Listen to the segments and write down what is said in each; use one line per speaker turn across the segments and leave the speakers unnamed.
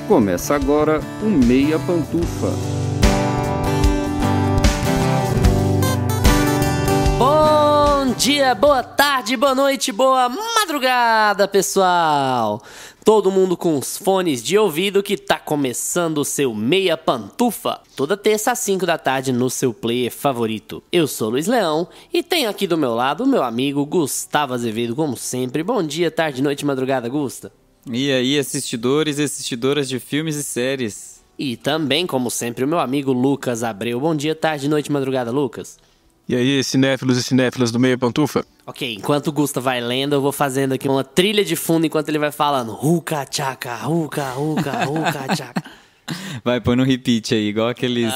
Começa agora o Meia Pantufa.
Bom dia, boa tarde, boa noite, boa madrugada, pessoal! Todo mundo com os fones de ouvido que tá começando o seu Meia Pantufa. Toda terça às 5 da tarde no seu player favorito. Eu sou Luiz Leão e tenho aqui do meu lado o meu amigo Gustavo Azevedo, como sempre. Bom dia, tarde, noite, madrugada, Gusta.
E aí, assistidores e assistidoras de filmes e séries.
E também, como sempre, o meu amigo Lucas Abreu. Bom dia, tarde, noite, madrugada, Lucas.
E aí, cinéfilos e cinéfilas do Meia Pantufa?
Ok, enquanto o Gusta vai lendo, eu vou fazendo aqui uma trilha de fundo enquanto ele vai falando. Huka tchaka, huka, huka, huka tchaka.
Vai, põe no repeat aí, igual aqueles...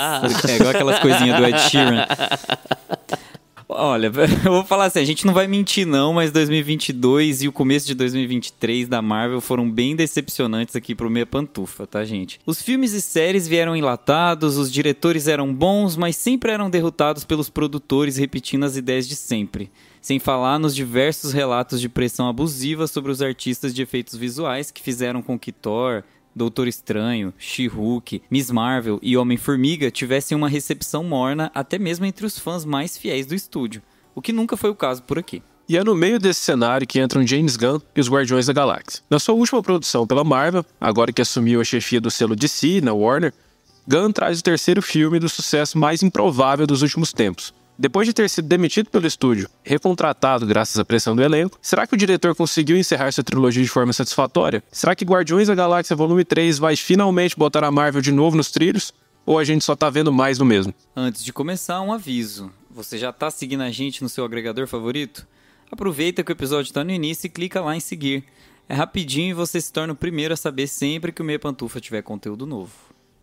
igual aquelas coisinhas do Ed Sheeran. Olha, eu vou falar assim, a gente não vai mentir não, mas 2022 e o começo de 2023 da Marvel foram bem decepcionantes aqui pro Meia Pantufa, tá, gente? Os filmes e séries vieram enlatados, os diretores eram bons, mas sempre eram derrotados pelos produtores repetindo as ideias de sempre. Sem falar nos diversos relatos de pressão abusiva sobre os artistas de efeitos visuais que fizeram com que Thor, Doutor Estranho, She-Hulk, Miss Marvel e Homem-Formiga tivessem uma recepção morna até mesmo entre os fãs mais fiéis do estúdio, o que nunca foi o caso por aqui.
E é no meio desse cenário que entram James Gunn e os Guardiões da Galáxia. Na sua última produção pela Marvel, agora que assumiu a chefia do selo DC, na Warner, Gunn traz o terceiro filme do sucesso mais improvável dos últimos tempos. Depois de ter sido demitido pelo estúdio, recontratado graças à pressão do elenco, será que o diretor conseguiu encerrar sua trilogia de forma satisfatória? Será que Guardiões da Galáxia Volume 3 vai finalmente botar a Marvel de novo nos trilhos? Ou a gente só tá vendo mais do mesmo?
Antes de começar, um aviso. Você já tá seguindo a gente no seu agregador favorito? Aproveita que o episódio tá no início e clica lá em seguir. É rapidinho e você se torna o primeiro a saber sempre que o Meia Pantufa tiver conteúdo novo.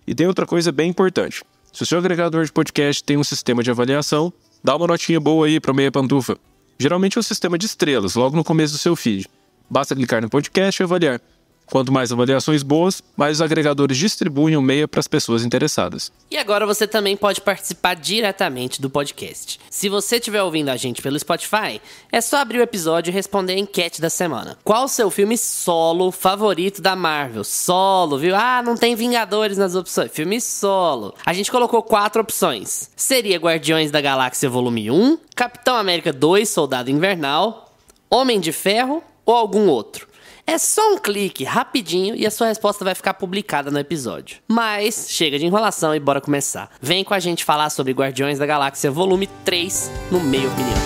E tem outra coisa bem importante. Se o seu agregador de podcast tem um sistema de avaliação, dá uma notinha boa aí para o Meia Pantufa. Geralmente é um sistema de estrelas, logo no começo do seu feed. Basta clicar no podcast e avaliar. Quanto mais avaliações boas, mais os agregadores distribuem o Meia para as pessoas interessadas.
E agora você também pode participar diretamente do podcast. Se você estiver ouvindo a gente pelo Spotify, é só abrir o episódio e responder a enquete da semana. Qual o seu filme solo favorito da Marvel? Solo, viu? Ah, não tem Vingadores nas opções. Filme solo. A gente colocou 4 opções. Seria Guardiões da Galáxia Volume 1, Capitão América 2, Soldado Invernal, Homem de Ferro ou algum outro. É só um clique rapidinho e a sua resposta vai ficar publicada no episódio. Mas chega de enrolação e bora começar. Vem com a gente falar sobre Guardiões da Galáxia Volume 3 no Meia Opinião.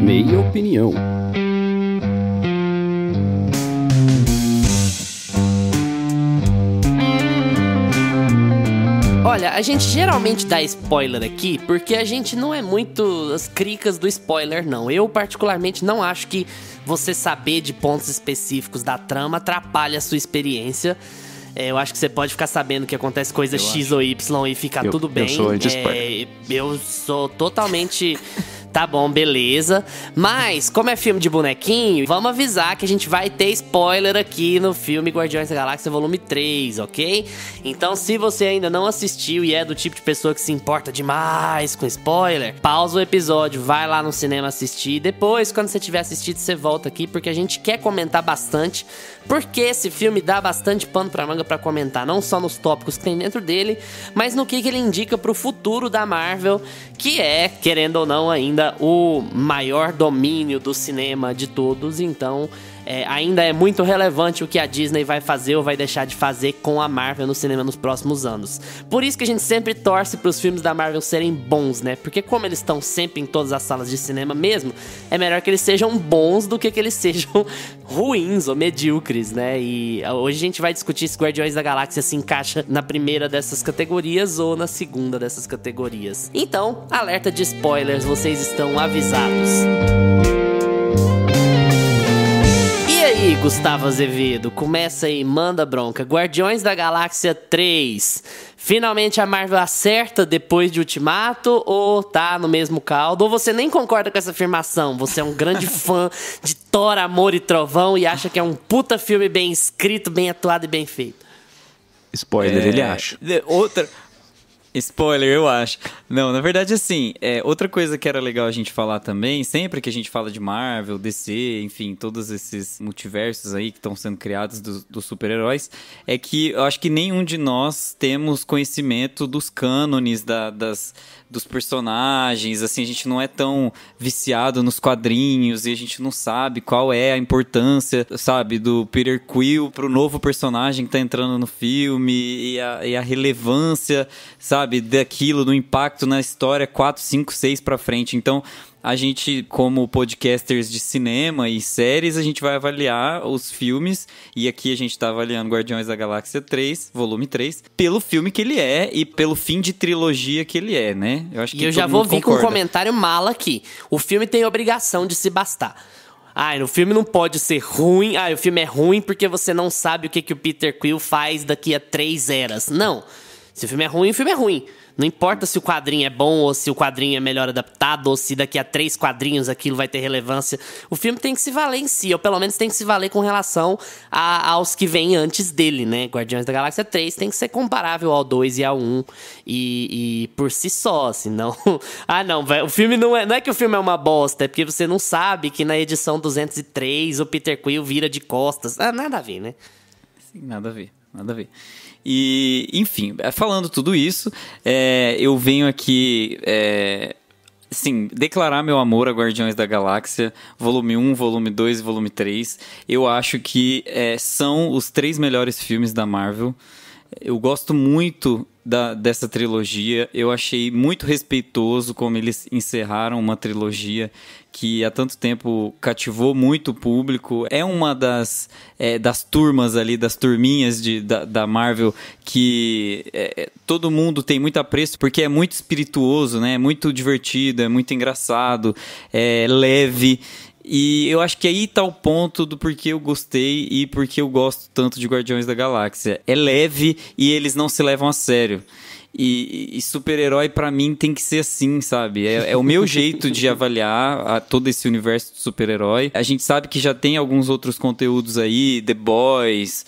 Meia Opinião.
Olha, a gente geralmente dá spoiler aqui porque a gente não é muito as cricas do spoiler, não. Eu, particularmente, não acho que você saber de pontos específicos da trama atrapalha a sua experiência. Eu acho que você pode ficar sabendo que acontece coisa X ou Y e ficar tudo bem.
Eu sou anti-spoiler.
Eu sou totalmente... Tá bom, beleza. Mas, como é filme de bonequinho, vamos avisar que a gente vai ter spoiler aqui no filme Guardiões da Galáxia Volume 3, ok? Então, se você ainda não assistiu e é do tipo de pessoa que se importa demais com spoiler, pausa o episódio, vai lá no cinema assistir. Depois, quando você tiver assistido, você volta aqui, porque a gente quer comentar bastante. Porque esse filme dá bastante pano pra manga pra comentar, não só nos tópicos que tem dentro dele, mas no que ele indica pro futuro da Marvel, que é, querendo ou não, ainda o maior domínio do cinema de todos. Então ainda é muito relevante o que a Disney vai fazer ou vai deixar de fazer com a Marvel no cinema nos próximos anos. Por isso que a gente sempre torce para os filmes da Marvel serem bons, né? Porque como eles estão sempre em todas as salas de cinema mesmo, é melhor que eles sejam bons do que eles sejam ruins ou medíocres, né? E hoje a gente vai discutir se Guardiões da Galáxia se encaixa na primeira dessas categorias ou na segunda dessas categorias. Então, alerta de spoilers, vocês estão avisados. E aí, Gustavo Azevedo, começa aí, manda bronca. Guardiões da Galáxia 3. Finalmente a Marvel acerta depois de Ultimato ou tá no mesmo caldo? Ou você nem concorda com essa afirmação? Você é um grande fã de Thor, Amor e Trovão e acha que é um puta filme bem escrito, bem atuado e bem feito?
Spoiler, ele acha.
Spoiler, eu acho. Não, na verdade, assim, outra coisa que era legal a gente falar também, sempre que a gente fala de Marvel, DC, enfim, todos esses multiversos aí que estão sendo criados dos super-heróis, é que eu acho que nenhum de nós temos conhecimento dos cânones, dos personagens, assim, a gente não é tão viciado nos quadrinhos e a gente não sabe qual é a importância, sabe, do Peter Quill pro novo personagem que tá entrando no filme e a relevância, sabe, daquilo, do impacto na história 4, 5, 6 pra frente. Então, a gente, como podcasters de cinema e séries, a gente vai avaliar os filmes, e aqui a gente tá avaliando Guardiões da Galáxia 3, volume 3, pelo filme que ele é e pelo fim de trilogia que ele é, né? Eu acho que
eu já vou vir com um comentário mala aqui. O filme tem obrigação de se bastar. O filme não pode ser ruim. O filme é ruim porque você não sabe o que o Peter Quill faz daqui a 3 eras. Não. Se o filme é ruim, o filme é ruim. Não importa se o quadrinho é bom ou se o quadrinho é melhor adaptado ou se daqui a 3 quadrinhos aquilo vai ter relevância. O filme tem que se valer em si, ou pelo menos tem que se valer com relação aos que vêm antes dele, né? Guardiões da Galáxia 3 tem que ser comparável ao 2 e ao 1 e por si só, senão... não, véio, o filme não é que o filme é uma bosta, é porque você não sabe que na edição 203 o Peter Quill vira de costas. Nada a ver, né?
Sim, nada a ver. E, enfim, falando tudo isso, eu venho aqui, declarar meu amor a Guardiões da Galáxia, volume 1, volume 2 e volume 3. Eu acho que são os 3 melhores filmes da Marvel. Eu gosto muito dessa trilogia. Eu achei muito respeitoso como eles encerraram uma trilogia que há tanto tempo cativou muito o público. É uma das turmas ali, das turminhas da Marvel que todo mundo tem muito apreço porque é muito espirituoso, né? É muito divertido, é muito engraçado, é leve. E eu acho que aí tá o ponto do porquê eu gostei e porquê eu gosto tanto de Guardiões da Galáxia. É leve e eles não se levam a sério. E super-herói pra mim tem que ser assim, sabe? É o meu jeito de avaliar todo esse universo de super-herói. A gente sabe que já tem alguns outros conteúdos aí, The Boys,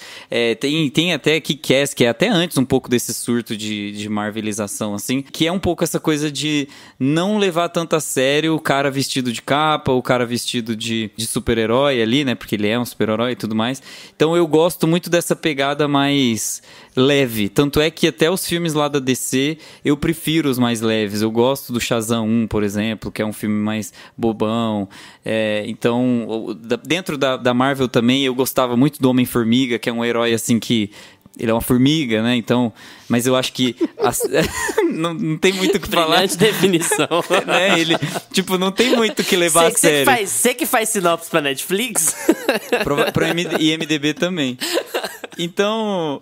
tem até Kick-Ass, que é até antes um pouco desse surto de marvelização, assim, que é um pouco essa coisa de não levar tanto a sério o cara vestido de capa, o cara vestido de super-herói ali, né? Porque ele é um super-herói e tudo mais. Então eu gosto muito dessa pegada mais leve. Tanto é que até os filmes lá da DC, eu prefiro os mais leves. Eu gosto do Shazam 1, por exemplo, que é um filme mais bobão. Então, dentro da Marvel também, eu gostava muito do Homem-Formiga, que é um herói assim que... Ele é uma formiga, né? Então... Mas eu acho que... não tem muito o que falar.
Brilhante definição.
Né? Ele, não tem muito o que levar a sério.
Você que faz sinopse pra Netflix?
Pro IMDb também. Então...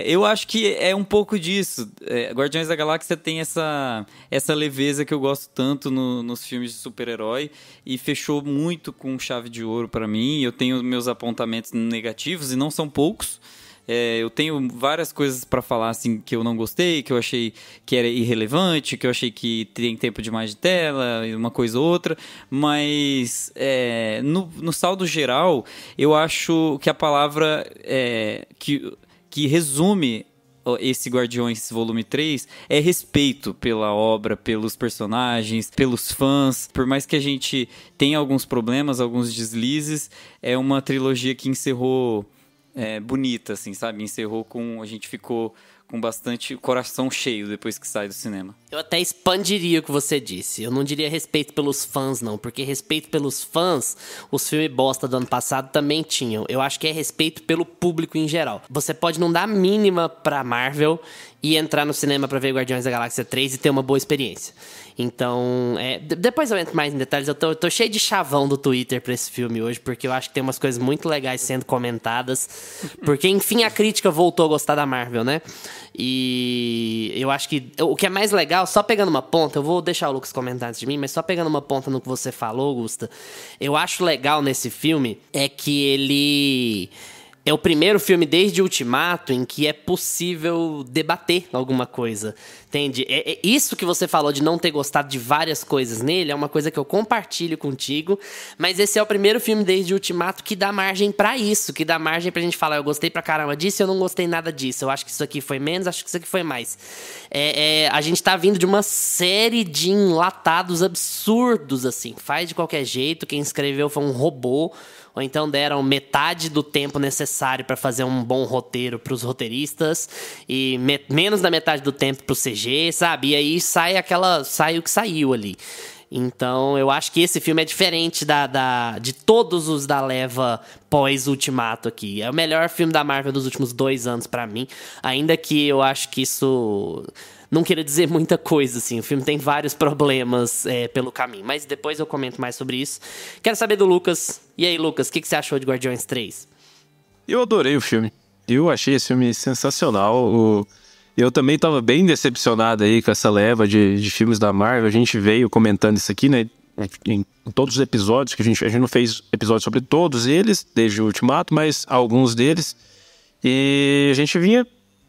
eu acho que é um pouco disso. Guardiões da Galáxia tem essa leveza que eu gosto tanto nos filmes de super-herói e fechou muito com chave de ouro pra mim. Eu tenho meus apontamentos negativos e não são poucos. Eu tenho várias coisas pra falar assim, que eu não gostei, que eu achei que era irrelevante, que eu achei que tem tempo demais de tela, uma coisa ou outra, mas no saldo geral, eu acho que a palavra que resume esse Guardiões Volume 3 é respeito pela obra, pelos personagens, pelos fãs. Por mais que a gente tenha alguns problemas, alguns deslizes, é uma trilogia que encerrou bonita, assim, sabe? A gente ficou com bastante coração cheio depois que sai do cinema.
Eu até expandiria o que você disse. Eu não diria respeito pelos fãs, não. Porque respeito pelos fãs, os filmes bosta do ano passado também tinham. Eu acho que é respeito pelo público em geral. Você pode não dar mínima pra Marvel e entrar no cinema pra ver Guardiões da Galáxia 3 e ter uma boa experiência. Então, depois eu entro mais em detalhes. Eu tô cheio de chavão do Twitter pra esse filme hoje, porque eu acho que tem umas coisas muito legais sendo comentadas. Porque, enfim, a crítica voltou a gostar da Marvel, né? E eu acho que o que é mais legal, só pegando uma ponta, eu vou deixar o Lucas comentar antes de mim, mas só pegando uma ponta no que você falou, Gusta, eu acho legal nesse filme é que ele é o primeiro filme desde Ultimato em que é possível debater alguma coisa, entende? É isso que você falou de não ter gostado de várias coisas nele, é uma coisa que eu compartilho contigo, mas esse é o primeiro filme desde Ultimato que dá margem pra isso, que dá margem pra gente falar, eu gostei pra caramba disso, eu não gostei nada disso, eu acho que isso aqui foi menos, acho que isso aqui foi mais. A gente tá vindo de uma série de enlatados absurdos, assim, faz de qualquer jeito, quem escreveu foi um robô, ou então deram metade do tempo necessário para fazer um bom roteiro para os roteiristas e menos da metade do tempo para o CG, sabe? E aí sai o que saiu ali. Então, eu acho que esse filme é diferente de todos os da leva pós-Ultimato aqui. É o melhor filme da Marvel dos últimos 2 anos pra mim, ainda que eu acho que isso não queira dizer muita coisa, assim. O filme tem vários problemas pelo caminho, mas depois eu comento mais sobre isso. Quero saber do Lucas. E aí, Lucas, o que você achou de Guardiões 3?
Eu adorei o filme. Eu achei esse filme sensacional. Eu também estava bem decepcionado aí com essa leva de filmes da Marvel. A gente veio comentando isso aqui, né? Em todos os episódios, que a gente não fez episódios sobre todos eles, desde o Ultimato, mas alguns deles. E a gente vinha,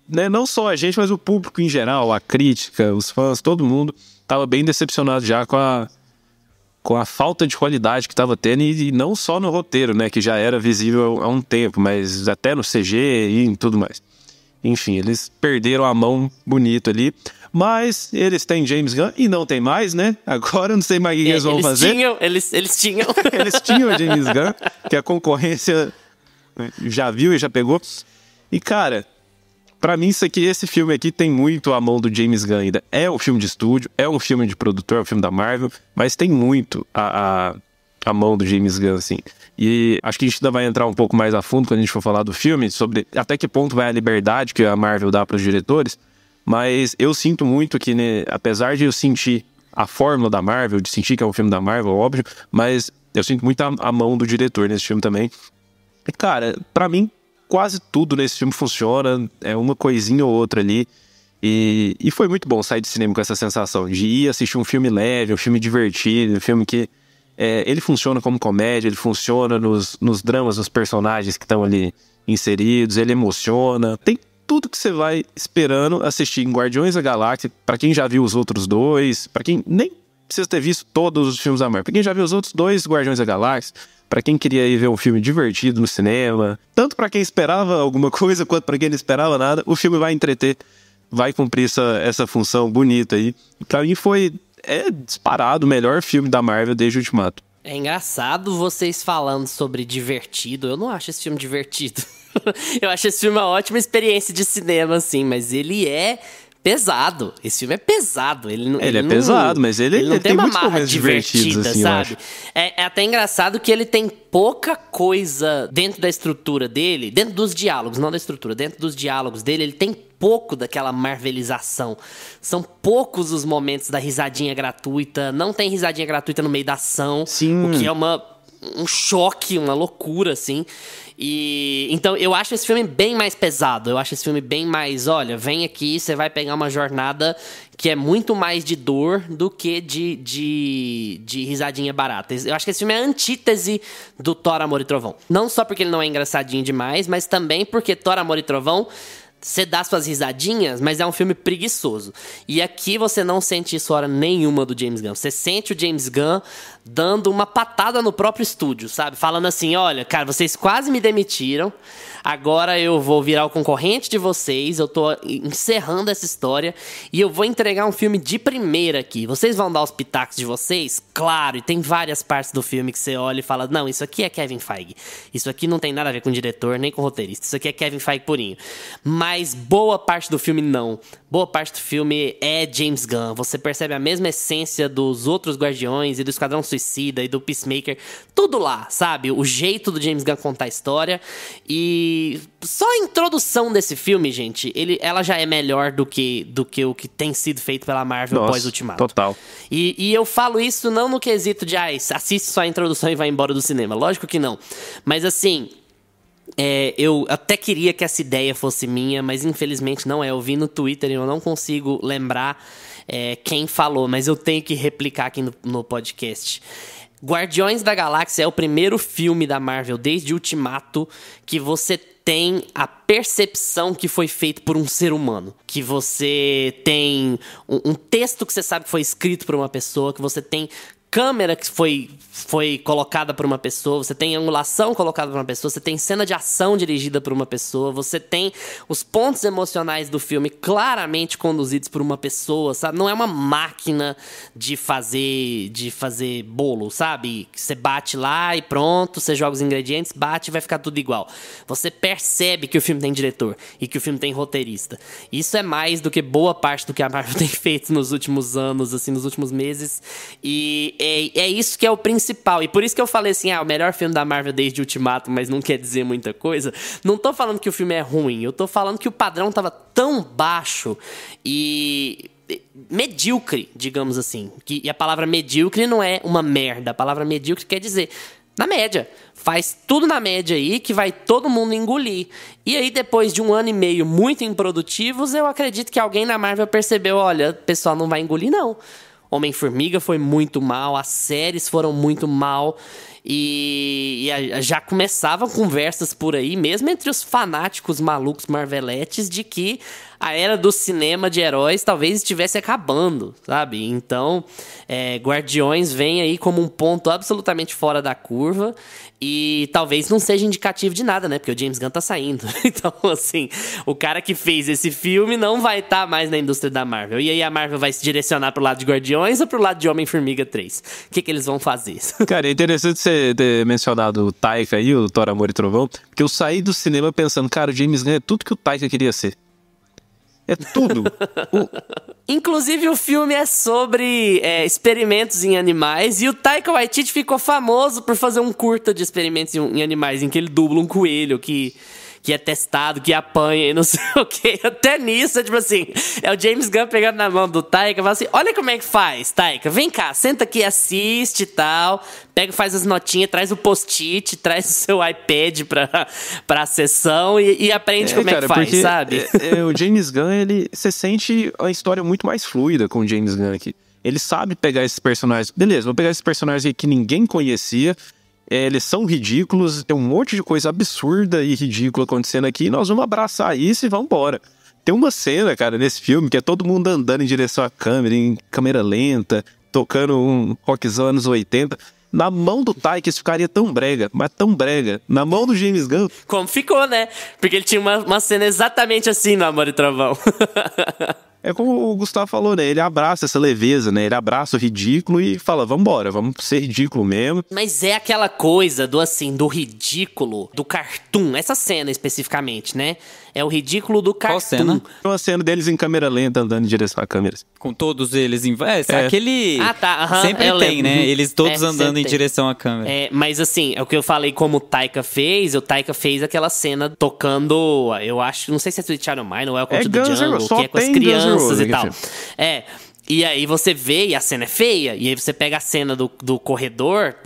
né, não só a gente, mas o público em geral, a crítica, os fãs, todo mundo estava bem decepcionado já com a falta de qualidade que estava tendo, e não só no roteiro, né, que já era visível há um tempo, mas até no CG e em tudo mais. Enfim, eles perderam a mão bonito ali. Mas eles têm James Gunn e não tem mais, né? Agora eu não sei mais o que eles vão fazer.
Eles tinham.
Eles tinham o James Gunn, que a concorrência já viu e já pegou. E, cara, pra mim esse filme aqui tem muito a mão do James Gunn ainda. É um filme de estúdio, é um filme de produtor, é um filme da Marvel, mas tem muito a mão do James Gunn, assim. E acho que a gente ainda vai entrar um pouco mais a fundo quando a gente for falar do filme, sobre até que ponto vai a liberdade que a Marvel dá para os diretores. Mas eu sinto muito que, né, apesar de eu sentir a fórmula da Marvel, de sentir que é um filme da Marvel, óbvio, mas eu sinto muito a mão do diretor nesse filme também. E, cara, pra mim, quase tudo nesse filme funciona, é uma coisinha ou outra ali. E foi muito bom sair de cinema com essa sensação de ir assistir um filme leve, um filme divertido, um filme que ele funciona como comédia, ele funciona nos dramas dos personagens que estão ali inseridos, ele emociona. Tem tudo que você vai esperando assistir em Guardiões da Galáxia, pra quem já viu os outros dois, pra quem nem precisa ter visto todos os filmes da Marvel, pra quem já viu os outros 2 Guardiões da Galáxia, pra quem queria ir ver um filme divertido no cinema, tanto pra quem esperava alguma coisa quanto pra quem não esperava nada, o filme vai entreter, vai cumprir essa função bonita aí. Pra mim é disparado o melhor filme da Marvel desde o Ultimato.
É engraçado vocês falando sobre divertido. Eu não acho esse filme divertido. Eu acho esse filme uma ótima experiência de cinema, assim, mas ele é pesado. Esse filme é pesado. Ele é
pesado, mas ele
não tem
muitos
uma marra
momentos divertidos, assim,
sabe? É até engraçado que ele tem pouca coisa dentro da estrutura dele, dentro dos diálogos, não da estrutura, dentro dos diálogos dele, ele tem pouco daquela marvelização. São poucos os momentos da risadinha gratuita. Não tem risadinha gratuita no meio da ação.
Sim.
O que é um choque, uma loucura, assim. E então eu acho esse filme bem mais pesado. Eu acho esse filme bem mais, olha, vem aqui, você vai pegar uma jornada que é muito mais de dor do que de risadinha barata. Eu acho que esse filme é a antítese do Thor, Amor e Trovão. Não só porque ele não é engraçadinho demais, mas também porque Thor, Amor e Trovão, você dá suas risadinhas, mas é um filme preguiçoso. E aqui você não sente isso hora nenhuma do James Gunn. Você sente o James Gunn dando uma patada no próprio estúdio, sabe? Falando assim, olha, cara, vocês quase me demitiram. Agora eu vou virar o concorrente de vocês. Eu tô encerrando essa história. E eu vou entregar um filme de primeira aqui. Vocês vão dar os pitacos de vocês? Claro. E tem várias partes do filme que você olha e fala, não, isso aqui é Kevin Feige. Isso aqui não tem nada a ver com o diretor, nem com o roteirista. Isso aqui é Kevin Feige purinho. Mas boa parte do filme não. Boa parte do filme é James Gunn. Você percebe a mesma essência dos outros Guardiões e do Esquadrão Suicida e do Peacemaker. Tudo lá, sabe? O jeito do James Gunn contar a história. E só a introdução desse filme, gente, ela já é melhor do que o que tem sido feito pela Marvel pós-Ultimato.
Total.
E eu falo isso não no quesito de, assiste só a introdução e vai embora do cinema. Lógico que não. Mas assim, eu até queria que essa ideia fosse minha, mas infelizmente não é. Eu vi no Twitter e eu não consigo lembrar quem falou, mas eu tenho que replicar aqui no podcast. Guardiões da Galáxia é o primeiro filme da Marvel desde Ultimato que você tem a percepção que foi feito por um ser humano. Que você tem um texto que você sabe que foi escrito por uma pessoa, que você tem câmera que foi colocada por uma pessoa, você tem angulação colocada por uma pessoa, você tem cena de ação dirigida por uma pessoa, você tem os pontos emocionais do filme claramente conduzidos por uma pessoa, sabe? Não é uma máquina de fazer bolo, sabe? Você bate lá e pronto, você joga os ingredientes, bate e vai ficar tudo igual. Você percebe que o filme tem diretor e que o filme tem roteirista. Isso é mais do que boa parte do que a Marvel tem feito nos últimos anos, assim, nos últimos meses. E é isso que é o principal. E por isso que eu falei assim, o melhor filme da Marvel desde Ultimato, mas não quer dizer muita coisa. Não tô falando que o filme é ruim, eu tô falando que o padrão tava tão baixo e medíocre, digamos assim. E a palavra medíocre não é uma merda. A palavra medíocre quer dizer na média. Faz tudo na média aí que vai todo mundo engolir. E aí, depois de 1 ano e meio muito improdutivos, eu acredito que alguém na Marvel percebeu, olha, o pessoal não vai engolir, não. Homem-Formiga foi muito mal, as séries foram muito mal. E já começavam conversas por aí, mesmo entre os fanáticos malucos marveletes, de que a era do cinema de heróis talvez estivesse acabando, sabe? Então, Guardiões vem aí como um ponto absolutamente fora da curva e talvez não seja indicativo de nada, né? Porque o James Gunn tá saindo. Então, assim, o cara que fez esse filme não vai estar mais na indústria da Marvel. E aí a Marvel vai se direcionar pro lado de Guardiões ou pro lado de Homem-Formiga 3? O que eles vão fazer?
Cara, é interessante você ter mencionado o Taika aí, o Thor, Amor e Trovão, porque eu saí do cinema pensando, cara, o James Gunn é tudo que o Taika queria ser. É tudo.
Inclusive, o filme é sobre experimentos em animais. E o Taika Waititi ficou famoso por fazer um curta de experimentos em animais, em que ele dubla um coelho que é testado, que apanha e não sei o que. Até nisso, tipo assim, é o James Gunn pegando na mão do Taika e fala assim, olha como é que faz, Taika, vem cá, senta aqui, assiste e tal, pega, faz as notinhas, traz o post-it, traz o seu iPad pra sessão e aprende como é que faz, sabe?
O James Gunn, você sente a história muito mais fluida com o James Gunn aqui. Ele sabe pegar esses personagens, beleza, vou pegar esses personagens aqui que ninguém conhecia, eles são ridículos, tem um monte de coisa absurda e ridícula acontecendo aqui, e nós vamos abraçar isso e vamos embora. Tem uma cena, cara, nesse filme, que é todo mundo andando em direção à câmera, em câmera lenta, tocando um rockzão anos 80. Na mão do Taika isso ficaria tão brega, mas tão brega. Na mão do James Gunn...
Como ficou, né? Porque ele tinha uma cena exatamente assim no Amor e Trovão.
É como o Gustavo falou, né? Ele abraça essa leveza, né? Ele abraça o ridículo e fala, vambora, vamos ser ridículo mesmo.
Mas é aquela coisa do ridículo, do cartoon. Essa cena especificamente, né? É o ridículo do cartoon.
Qual cena?
É uma cena deles em câmera lenta, andando em direção à câmera.
Com todos eles em... aquele...
Ah, tá.
Sempre tem, né? Eles todos andando em direção à câmera.
Mas assim, é o que eu falei como o Taika fez aquela cena tocando, eu acho, não sei se é Sweet Child O' Mine ou Welcome to the Jungle, que é com as crianças e tal. E aí você vê, e a cena é feia, e aí você pega a cena do corredor,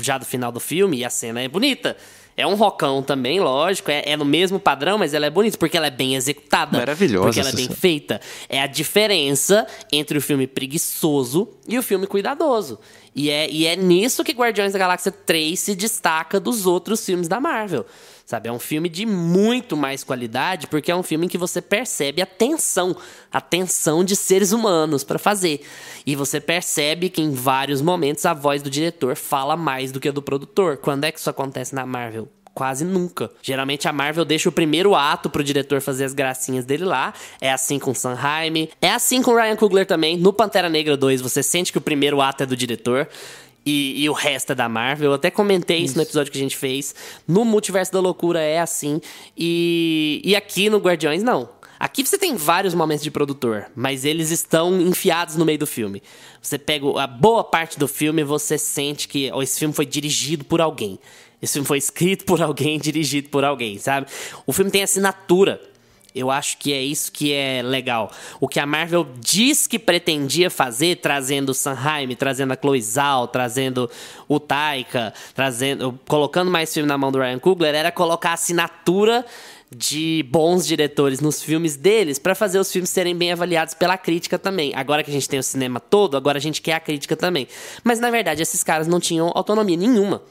já do final do filme, e a cena é bonita. É um rockão também, lógico, é no mesmo padrão, mas ela é bonita porque ela é bem executada.
Maravilhosa.
Porque ela é bem feita. É a diferença entre o filme preguiçoso e o filme cuidadoso. E é nisso que Guardiões da Galáxia 3 se destaca dos outros filmes da Marvel. Sabe, é um filme de muito mais qualidade, porque é um filme em que você percebe a tensão de seres humanos pra fazer. E você percebe que em vários momentos a voz do diretor fala mais do que a do produtor. Quando é que isso acontece na Marvel? Quase nunca. Geralmente a Marvel deixa o primeiro ato pro diretor fazer as gracinhas dele lá. É assim com Sanheim. É assim com Ryan Coogler também. No Pantera Negra 2, você sente que o primeiro ato é do diretor. E o resto é da Marvel. Eu até comentei isso no episódio que a gente fez. No Multiverso da Loucura é assim. E aqui no Guardiões, não. Aqui você tem vários momentos de produtor, mas eles estão enfiados no meio do filme. Você pega a boa parte do filme e você sente que esse filme foi dirigido por alguém. Esse filme foi escrito por alguém, dirigido por alguém, sabe? O filme tem assinatura. Eu acho que é isso que é legal. O que a Marvel diz que pretendia fazer, trazendo o Sanheim, trazendo a Chloe Zhao, trazendo o Taika, colocando mais filme na mão do Ryan Coogler, era colocar a assinatura de bons diretores nos filmes deles para fazer os filmes serem bem avaliados pela crítica também. Agora que a gente tem o cinema todo, agora a gente quer a crítica também. Mas, na verdade, esses caras não tinham autonomia nenhuma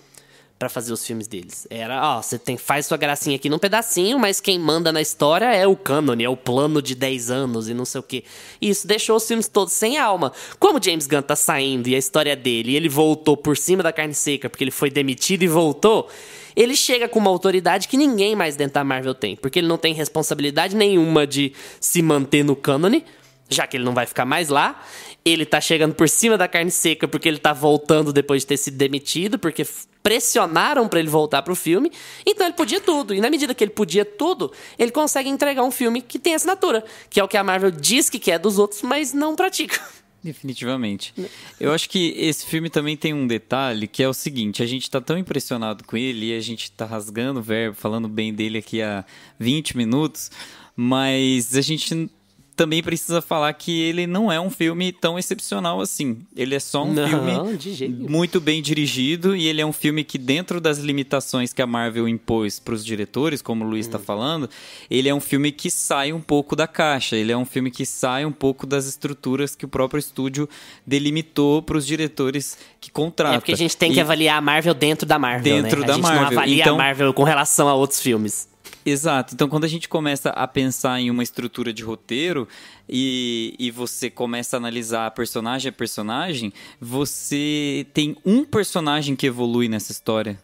pra fazer os filmes deles. Era, você faz sua gracinha aqui num pedacinho, mas quem manda na história é o cânone, é o plano de 10 anos e não sei o quê. E isso deixou os filmes todos sem alma. Como o James Gunn tá saindo e a história dele, e ele voltou por cima da carne seca porque ele foi demitido e voltou, ele chega com uma autoridade que ninguém mais dentro da Marvel tem, porque ele não tem responsabilidade nenhuma de se manter no cânone, já que ele não vai ficar mais lá. Ele tá chegando por cima da carne seca porque ele tá voltando depois de ter sido demitido, porque pressionaram pra ele voltar pro filme. Então ele podia tudo. E na medida que ele podia tudo, ele consegue entregar um filme que tem assinatura, que é o que a Marvel diz que quer dos outros, mas não pratica.
Definitivamente. Eu acho que esse filme também tem um detalhe, que é o seguinte: a gente tá tão impressionado com ele e a gente tá rasgando o verbo, falando bem dele aqui há 20 minutos, mas a gente também precisa falar que ele não é um filme tão excepcional assim. Ele é só um filme muito bem dirigido, e ele é um filme que, dentro das limitações que a Marvel impôs para os diretores, como o Luiz está falando, ele é um filme que sai um pouco da caixa. Ele é um filme que sai um pouco das estruturas que o próprio estúdio delimitou para os diretores que contratam.
É porque a gente tem que avaliar a Marvel dentro da Marvel,
dentro
né?
da
A gente
Marvel.
não avalia
Então,
a Marvel com relação a outros filmes.
Exato. Então, quando a gente começa a pensar em uma estrutura de roteiro e você começa a analisar personagem a personagem, você tem um personagem que evolui nessa história.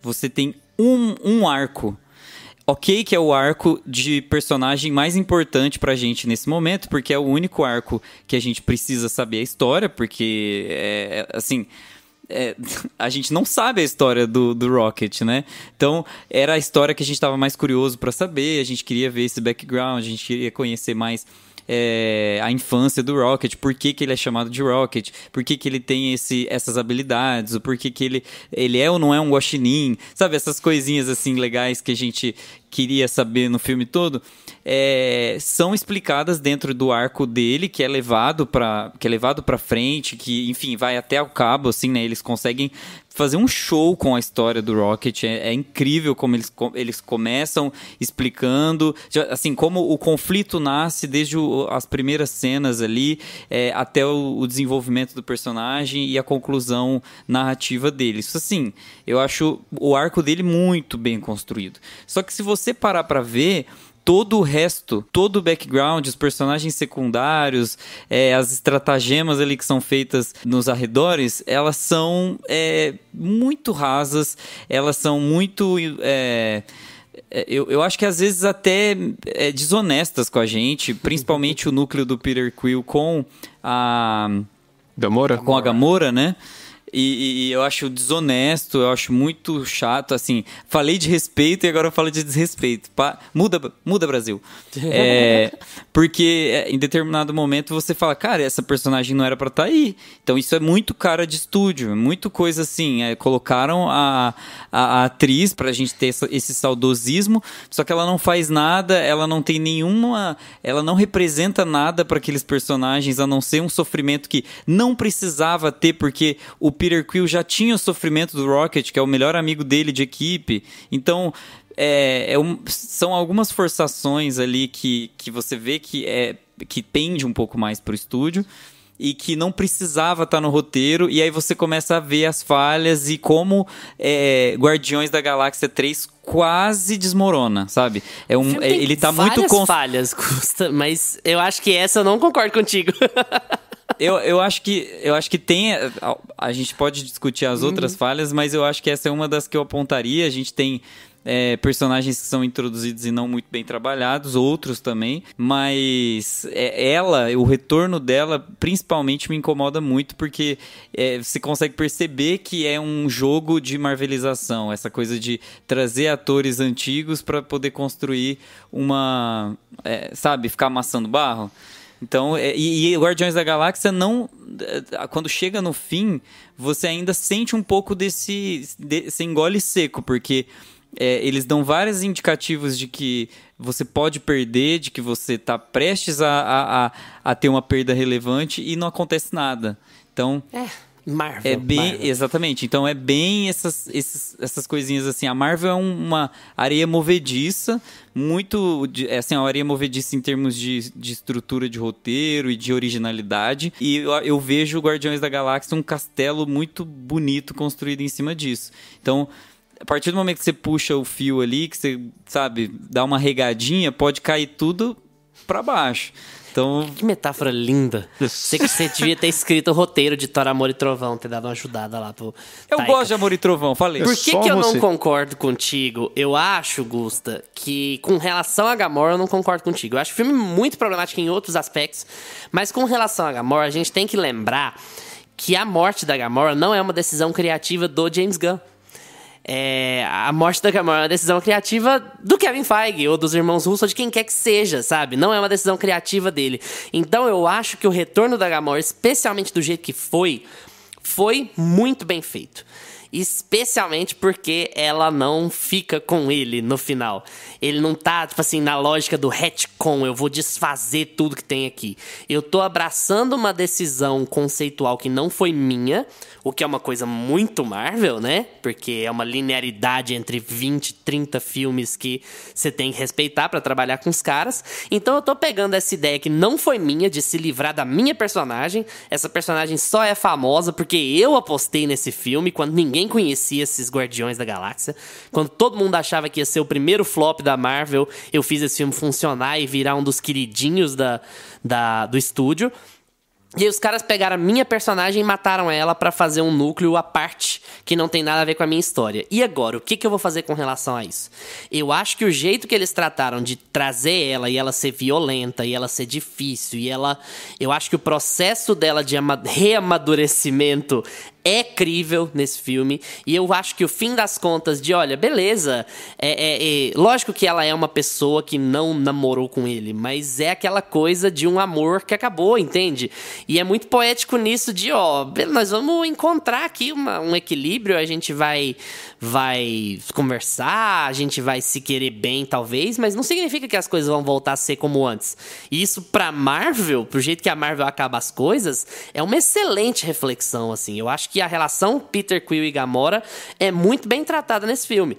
Você tem um arco. Ok, que é o arco de personagem mais importante pra gente nesse momento, porque é o único arco que a gente precisa saber a história, porque, assim... a gente não sabe a história do Rocket, né? Então, era a história que a gente estava mais curioso para saber, a gente queria ver esse background, a gente queria conhecer mais a infância do Rocket, por que ele é chamado de Rocket, por que ele tem essas habilidades, por que ele é ou não é um guaxinim, sabe? Essas coisinhas assim legais que a gente queria saber no filme todo, são explicadas dentro do arco dele, que é levado para frente, que, enfim, vai até o cabo, assim, né? Eles conseguem fazer um show com a história do Rocket. É incrível como eles começam explicando, assim, como o conflito nasce desde as primeiras cenas ali, até o desenvolvimento do personagem e a conclusão narrativa dele. Isso, assim, eu acho o arco dele muito bem construído. Só que se você parar pra ver, todo o resto, todo o background, os personagens secundários, as estratagemas ali que são feitas nos arredores, elas são muito rasas, elas são muito... Eu acho que às vezes até desonestas com a gente, principalmente o núcleo do Peter Quill com a Gamora, né? E eu acho desonesto, eu acho muito chato, assim, falei de respeito e agora eu falo de desrespeito. Muda, Brasil. Porque em determinado momento você fala, cara, essa personagem não era pra estar aí. Então isso é muito cara de estúdio, muito coisa assim. Colocaram a atriz pra gente ter esse saudosismo, só que ela não faz nada, ela não tem nenhuma... Ela não representa nada pra aqueles personagens, a não ser um sofrimento que não precisava ter, porque o Peter Quill já tinha o sofrimento do Rocket, que é o melhor amigo dele de equipe. Então, são algumas forçações ali que você vê que pende um pouco mais pro estúdio e que não precisava estar no roteiro, e aí você começa a ver as falhas e como Guardiões da Galáxia 3 quase desmorona, sabe? Ele tá muito...
falhas, mas eu acho que essa eu não concordo contigo.
Eu acho que tem... A gente pode discutir as outras falhas, mas eu acho que essa é uma das que eu apontaria. A gente tem personagens que são introduzidos e não muito bem trabalhados, outros também, mas o retorno dela principalmente me incomoda muito, porque você consegue perceber que é um jogo de marvelização, essa coisa de trazer atores antigos para poder construir uma... sabe, ficar amassando barro. Então, e Guardiões da Galáxia não... Quando chega no fim, você ainda sente um pouco desse engole seco, porque eles dão vários indicativos de que você pode perder, de que você está prestes a ter uma perda relevante, e não acontece nada. Então...
Marvel.
É bem,
Marvel.
exatamente. Então é bem essas coisinhas assim. A Marvel é uma areia movediça, muito, assim, uma areia movediça em termos de estrutura de roteiro e de originalidade. E eu vejo o Guardiões da Galáxia um castelo muito bonito construído em cima disso. Então, a partir do momento que você puxa o fio ali, que você, sabe, dá uma regadinha, pode cair tudo pra baixo. Então...
Que metáfora linda. Sei que você devia ter escrito o roteiro de Thor, Amor e Trovão, ter dado uma ajudada lá pro
Eu
Taika.
gosto de Amor e Trovão, falei.
Por que
Só
eu não
você.
concordo contigo? Eu acho, Gusta, que com relação a Gamora eu não concordo contigo. Eu acho o filme muito problemático em outros aspectos, mas com relação a Gamora a gente tem que lembrar que a morte da Gamora não é uma decisão criativa do James Gunn. A morte da Gamora é uma decisão criativa do Kevin Feige ou dos irmãos Russo ou de quem quer que seja, sabe? Não é uma decisão criativa dele. Então eu acho que o retorno da Gamora, especialmente do jeito que foi muito bem feito. Especialmente porque ela não fica com ele no final. Ele não tá, tipo assim, na lógica do retcon, eu vou desfazer tudo que tem aqui. Eu tô abraçando uma decisão conceitual que não foi minha, o que é uma coisa muito Marvel, né? Porque é uma linearidade entre 20, 30 filmes que você tem que respeitar pra trabalhar com os caras. Então eu tô pegando essa ideia que não foi minha, de se livrar da minha personagem. Essa personagem só é famosa porque eu apostei nesse filme, quando ninguém conhecia esses Guardiões da Galáxia. Quando todo mundo achava que ia ser o primeiro flop da Marvel, eu fiz esse filme funcionar e virar um dos queridinhos do estúdio. E aí os caras pegaram a minha personagem e mataram ela pra fazer um núcleo à parte que não tem nada a ver com a minha história. E agora, o que eu vou fazer com relação a isso? Eu acho que o jeito que eles trataram de trazer ela e ela ser violenta e ela ser difícil e ela... Eu acho que o processo dela de reamadurecimento é crível nesse filme. E eu acho que o fim das contas de, olha, beleza, lógico que ela é uma pessoa que não namorou com ele, mas é aquela coisa de um amor que acabou, entende? E é muito poético nisso de, nós vamos encontrar aqui um equilíbrio, a gente vai conversar, a gente vai se querer bem, talvez, mas não significa que as coisas vão voltar a ser como antes. E isso pra Marvel, pro jeito que a Marvel acaba as coisas, é uma excelente reflexão, assim. Eu acho que a relação Peter Quill e Gamora é muito bem tratada nesse filme.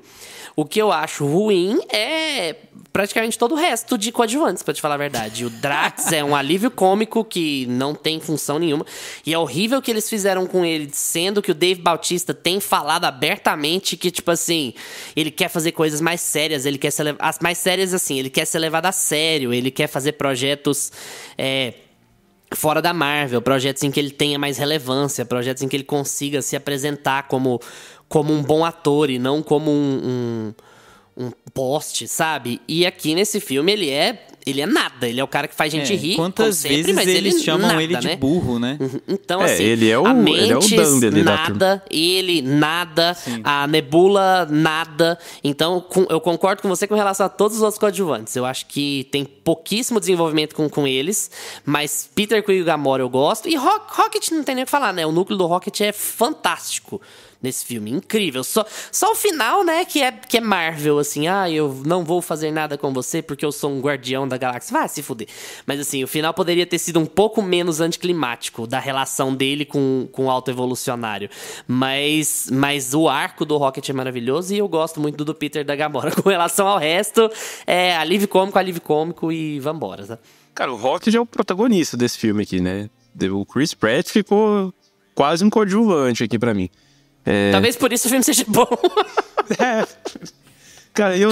O que eu acho ruim é praticamente todo o resto de coadjuvantes, pra te falar a verdade. O Drax é um alívio cômico que não tem função nenhuma. E é horrível o que eles fizeram com ele, sendo que o Dave Bautista tem falado abertamente que, tipo assim, ele quer fazer coisas mais sérias, ele quer ser as mais sérias assim, ele quer ser levado a sério, ele quer fazer projetos fora da Marvel, projetos em que ele tenha mais relevância, projetos em que ele consiga se apresentar como um bom ator e não como um poste, sabe? E aqui nesse filme ele é nada, ele é o cara que faz gente rir,
quantas
como sempre,
vezes
mas
eles chamam
nada,
ele de
né?
burro, né?
Então, assim,
ele é o
a Mentes,
Dumb ali da
nada, ele, nada, a Nebula, nada. Então, eu concordo com você com relação a todos os outros coadjuvantes. Eu acho que tem pouquíssimo desenvolvimento com eles, mas Peter Quill e Gamora eu gosto. E Rocket não tem nem o que falar, né? O núcleo do Rocket é fantástico nesse filme, incrível. Só o final, né, que é Marvel, assim, eu não vou fazer nada com você porque eu sou um guardião da galáxia. Vai se fuder. Mas assim, o final poderia ter sido um pouco menos anticlimático da relação dele com o autoevolucionário. Mas o arco do Rocket é maravilhoso e eu gosto muito do Peter da Gamora. Com relação ao resto, alívio cômico e vambora, tá?
Cara, o Rocket é o protagonista desse filme aqui, né? O Chris Pratt ficou quase um coadjuvante aqui pra mim.
Talvez por isso o filme seja bom.
Cara, eu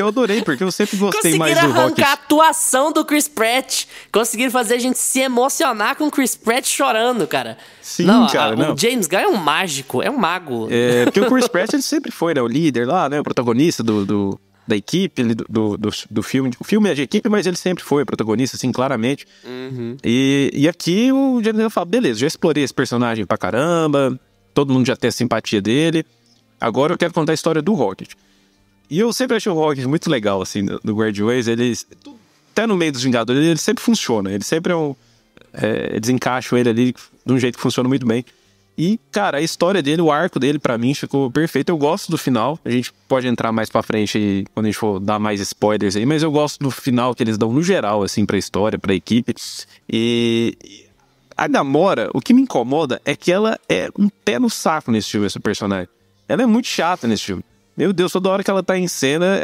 adorei, porque eu sempre gostei mais do
Conseguiram
Rocket.
arrancar a atuação do Chris Pratt. Conseguiram fazer a gente se emocionar com o Chris Pratt chorando, cara.
Sim, cara,
O James Gunn é um mágico, é um mago.
Porque o Chris Pratt, ele sempre foi, né? O líder lá, né? O protagonista da equipe, do filme. O filme é de equipe, mas ele sempre foi o protagonista, assim, claramente.
Uhum.
E aqui o James Gunn fala, beleza, já explorei esse personagem pra caramba, todo mundo já tem a simpatia dele, agora eu quero contar a história do Rocket. E eu sempre achei o Rocket muito legal, assim, do Guardiões. Até no meio dos Vingadores, ele sempre funciona. Ele sempre eles encaixam ele ali de um jeito que funciona muito bem. E, cara, a história dele, o arco dele, pra mim, ficou perfeito. Eu gosto do final. A gente pode entrar mais pra frente quando a gente for dar mais spoilers aí. Mas eu gosto do final que eles dão no geral, assim, pra história, pra equipe. E A Gamora, o que me incomoda é que ela é um pé no saco nesse filme, essa personagem. Ela é muito chata nesse filme. Meu Deus, toda hora que ela tá em cena,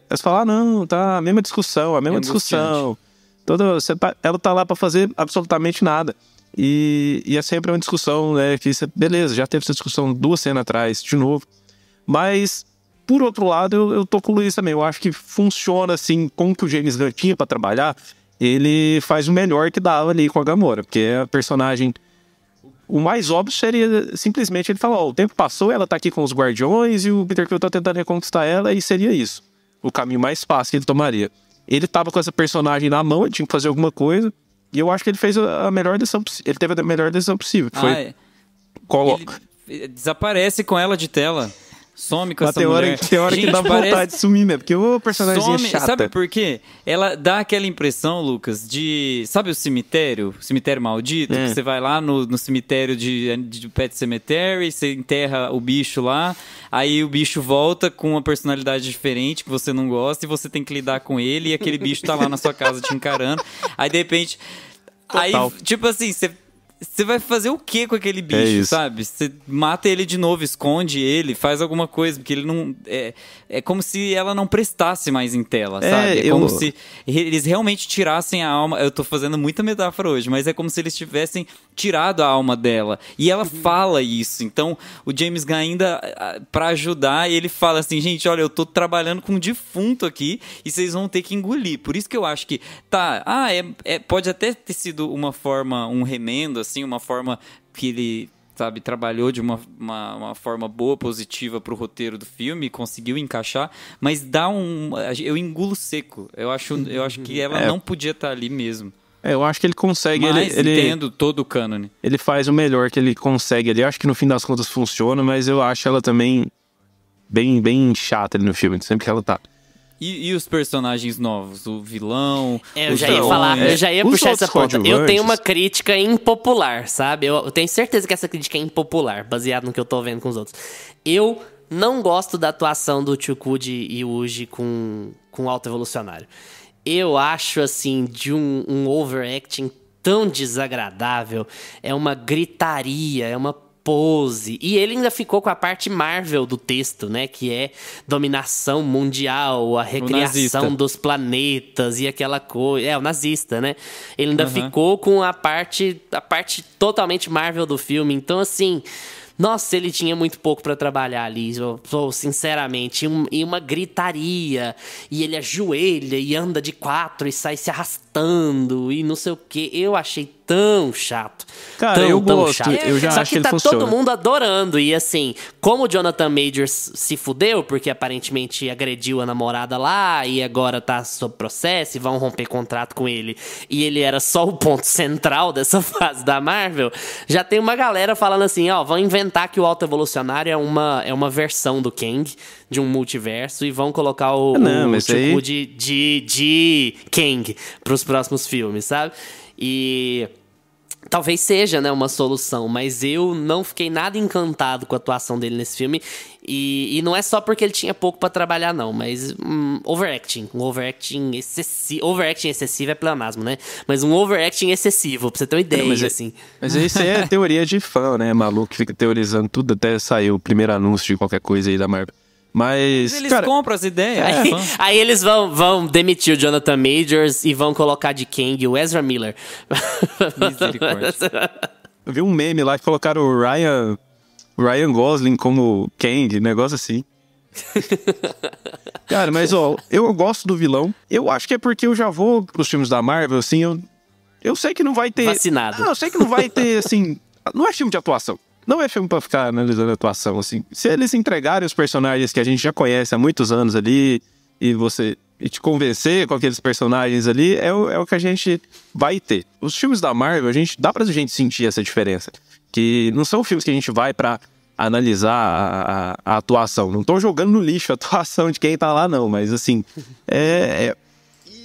você fala, não, tá, a mesma discussão, ela tá lá pra fazer absolutamente nada. E é sempre uma discussão, né, que beleza, já teve essa discussão 2 cenas atrás, de novo. Mas, por outro lado, eu tô com o Luiz também. Eu acho que funciona, assim, como que o James Gunn tinha pra trabalhar, ele faz o melhor que dava ali com a Gamora, porque é a personagem... O mais óbvio seria simplesmente ele falar, o tempo passou, ela tá aqui com os Guardiões e o Peter Quill tá tentando reconquistar ela, e seria isso. O caminho mais fácil que ele tomaria. Ele tava com essa personagem na mão, ele tinha que fazer alguma coisa, e eu acho que ele fez a melhor decisão possível. Ele teve a melhor decisão possível.
Ele desaparece com ela de tela. Some com essa mulher.
Tem hora que dá vontade de sumir mesmo, porque o personagem é chata.
Sabe por quê? Ela dá aquela impressão, Lucas, de... Sabe o cemitério? O cemitério maldito? Que você vai lá no cemitério de Pet Cemetery, você enterra o bicho lá, aí o bicho volta com uma personalidade diferente que você não gosta e você tem que lidar com ele e aquele bicho tá lá na sua casa te encarando. Aí, de repente... Total. Aí, tipo assim, você vai fazer o que com aquele bicho, sabe? Você mata ele de novo, esconde ele, faz alguma coisa, porque ele não... É como se ela não prestasse mais em tela, sabe? É como se eles realmente tirassem a alma... Eu tô fazendo muita metáfora hoje, mas é como se eles tivessem tirado a alma dela. E ela fala isso. Então, o James Gunn ainda, pra ajudar, ele fala assim, gente, olha, eu tô trabalhando com um defunto aqui e vocês vão ter que engolir. Por isso que eu acho que, pode até ter sido uma forma, um remendo, assim, uma forma que ele, sabe, trabalhou de uma forma boa, positiva pro roteiro do filme, conseguiu encaixar, mas eu engulo seco. Eu acho que ela não podia estar ali mesmo.
Eu acho que ele consegue...
Mas entendo todo o cânone.
Ele faz o melhor que ele consegue ali. Eu acho que no fim das contas funciona, mas eu acho ela também bem chata ali no filme, sempre que ela tá.
E os personagens novos? O vilão?
Eu já ia puxar essa ponta. Eu tenho uma crítica impopular, sabe? Eu tenho certeza que essa crítica é impopular, baseado no que eu tô vendo com os outros. Eu não gosto da atuação do Chukwudi Iwuji com o Alto Evolucionário. Eu acho, assim, de um overacting tão desagradável. É uma gritaria, é uma pose. E ele ainda ficou com a parte Marvel do texto, né? Que é dominação mundial, a recriação dos planetas e aquela coisa. É, o nazista, né? Ele ainda ficou com a parte totalmente Marvel do filme. Então, assim... Nossa, ele tinha muito pouco pra trabalhar ali, sinceramente. E uma gritaria. E ele ajoelha e anda de 4 e sai se arrastando e não sei o quê. Eu achei tão chato.
Cara, eu gosto. Chato. Eu já acho que ele funciona. Só que tá todo mundo
adorando. E assim, como o Jonathan Majors se fudeu, porque aparentemente agrediu a namorada lá e agora tá sob processo e vão romper contrato com ele. E ele era só o ponto central dessa fase da Marvel. Já tem uma galera falando assim, vão inventar que o Alto Evolucionário é uma versão do Kang, de um multiverso, e vão colocar o Chukwudi de Kang pros próximos filmes, sabe? E talvez seja, né, uma solução, mas eu não fiquei nada encantado com a atuação dele nesse filme. E não é só porque ele tinha pouco pra trabalhar, não, mas overacting excessivo. Overacting excessivo é pleonasmo, né? Mas um overacting excessivo, pra você ter uma ideia, assim.
Mas isso aí é teoria de fã, né? Maluco que fica teorizando tudo até sair o primeiro anúncio de qualquer coisa aí da Marvel. Mas
eles compram as ideias.
Aí eles vão demitir o Jonathan Majors e vão colocar de Kang o Ezra Miller.
Misericórdia.
Eu vi um meme lá que colocaram o Ryan Gosling como Kang, negócio assim. Cara, mas eu gosto do vilão. Eu acho que é porque eu já vou pros filmes da Marvel, assim, eu sei que não vai ter...
Vacinado.
Não, eu sei que não vai ter, assim... Não é filme de atuação. Não é filme pra ficar analisando a atuação, assim. Se eles entregarem os personagens que a gente já conhece há muitos anos ali e te convencer com aqueles personagens ali, é o que a gente vai ter. Os filmes da Marvel, dá pra gente sentir essa diferença. Que não são filmes que a gente vai pra analisar a atuação. Não tô jogando no lixo a atuação de quem tá lá, não. Mas, assim,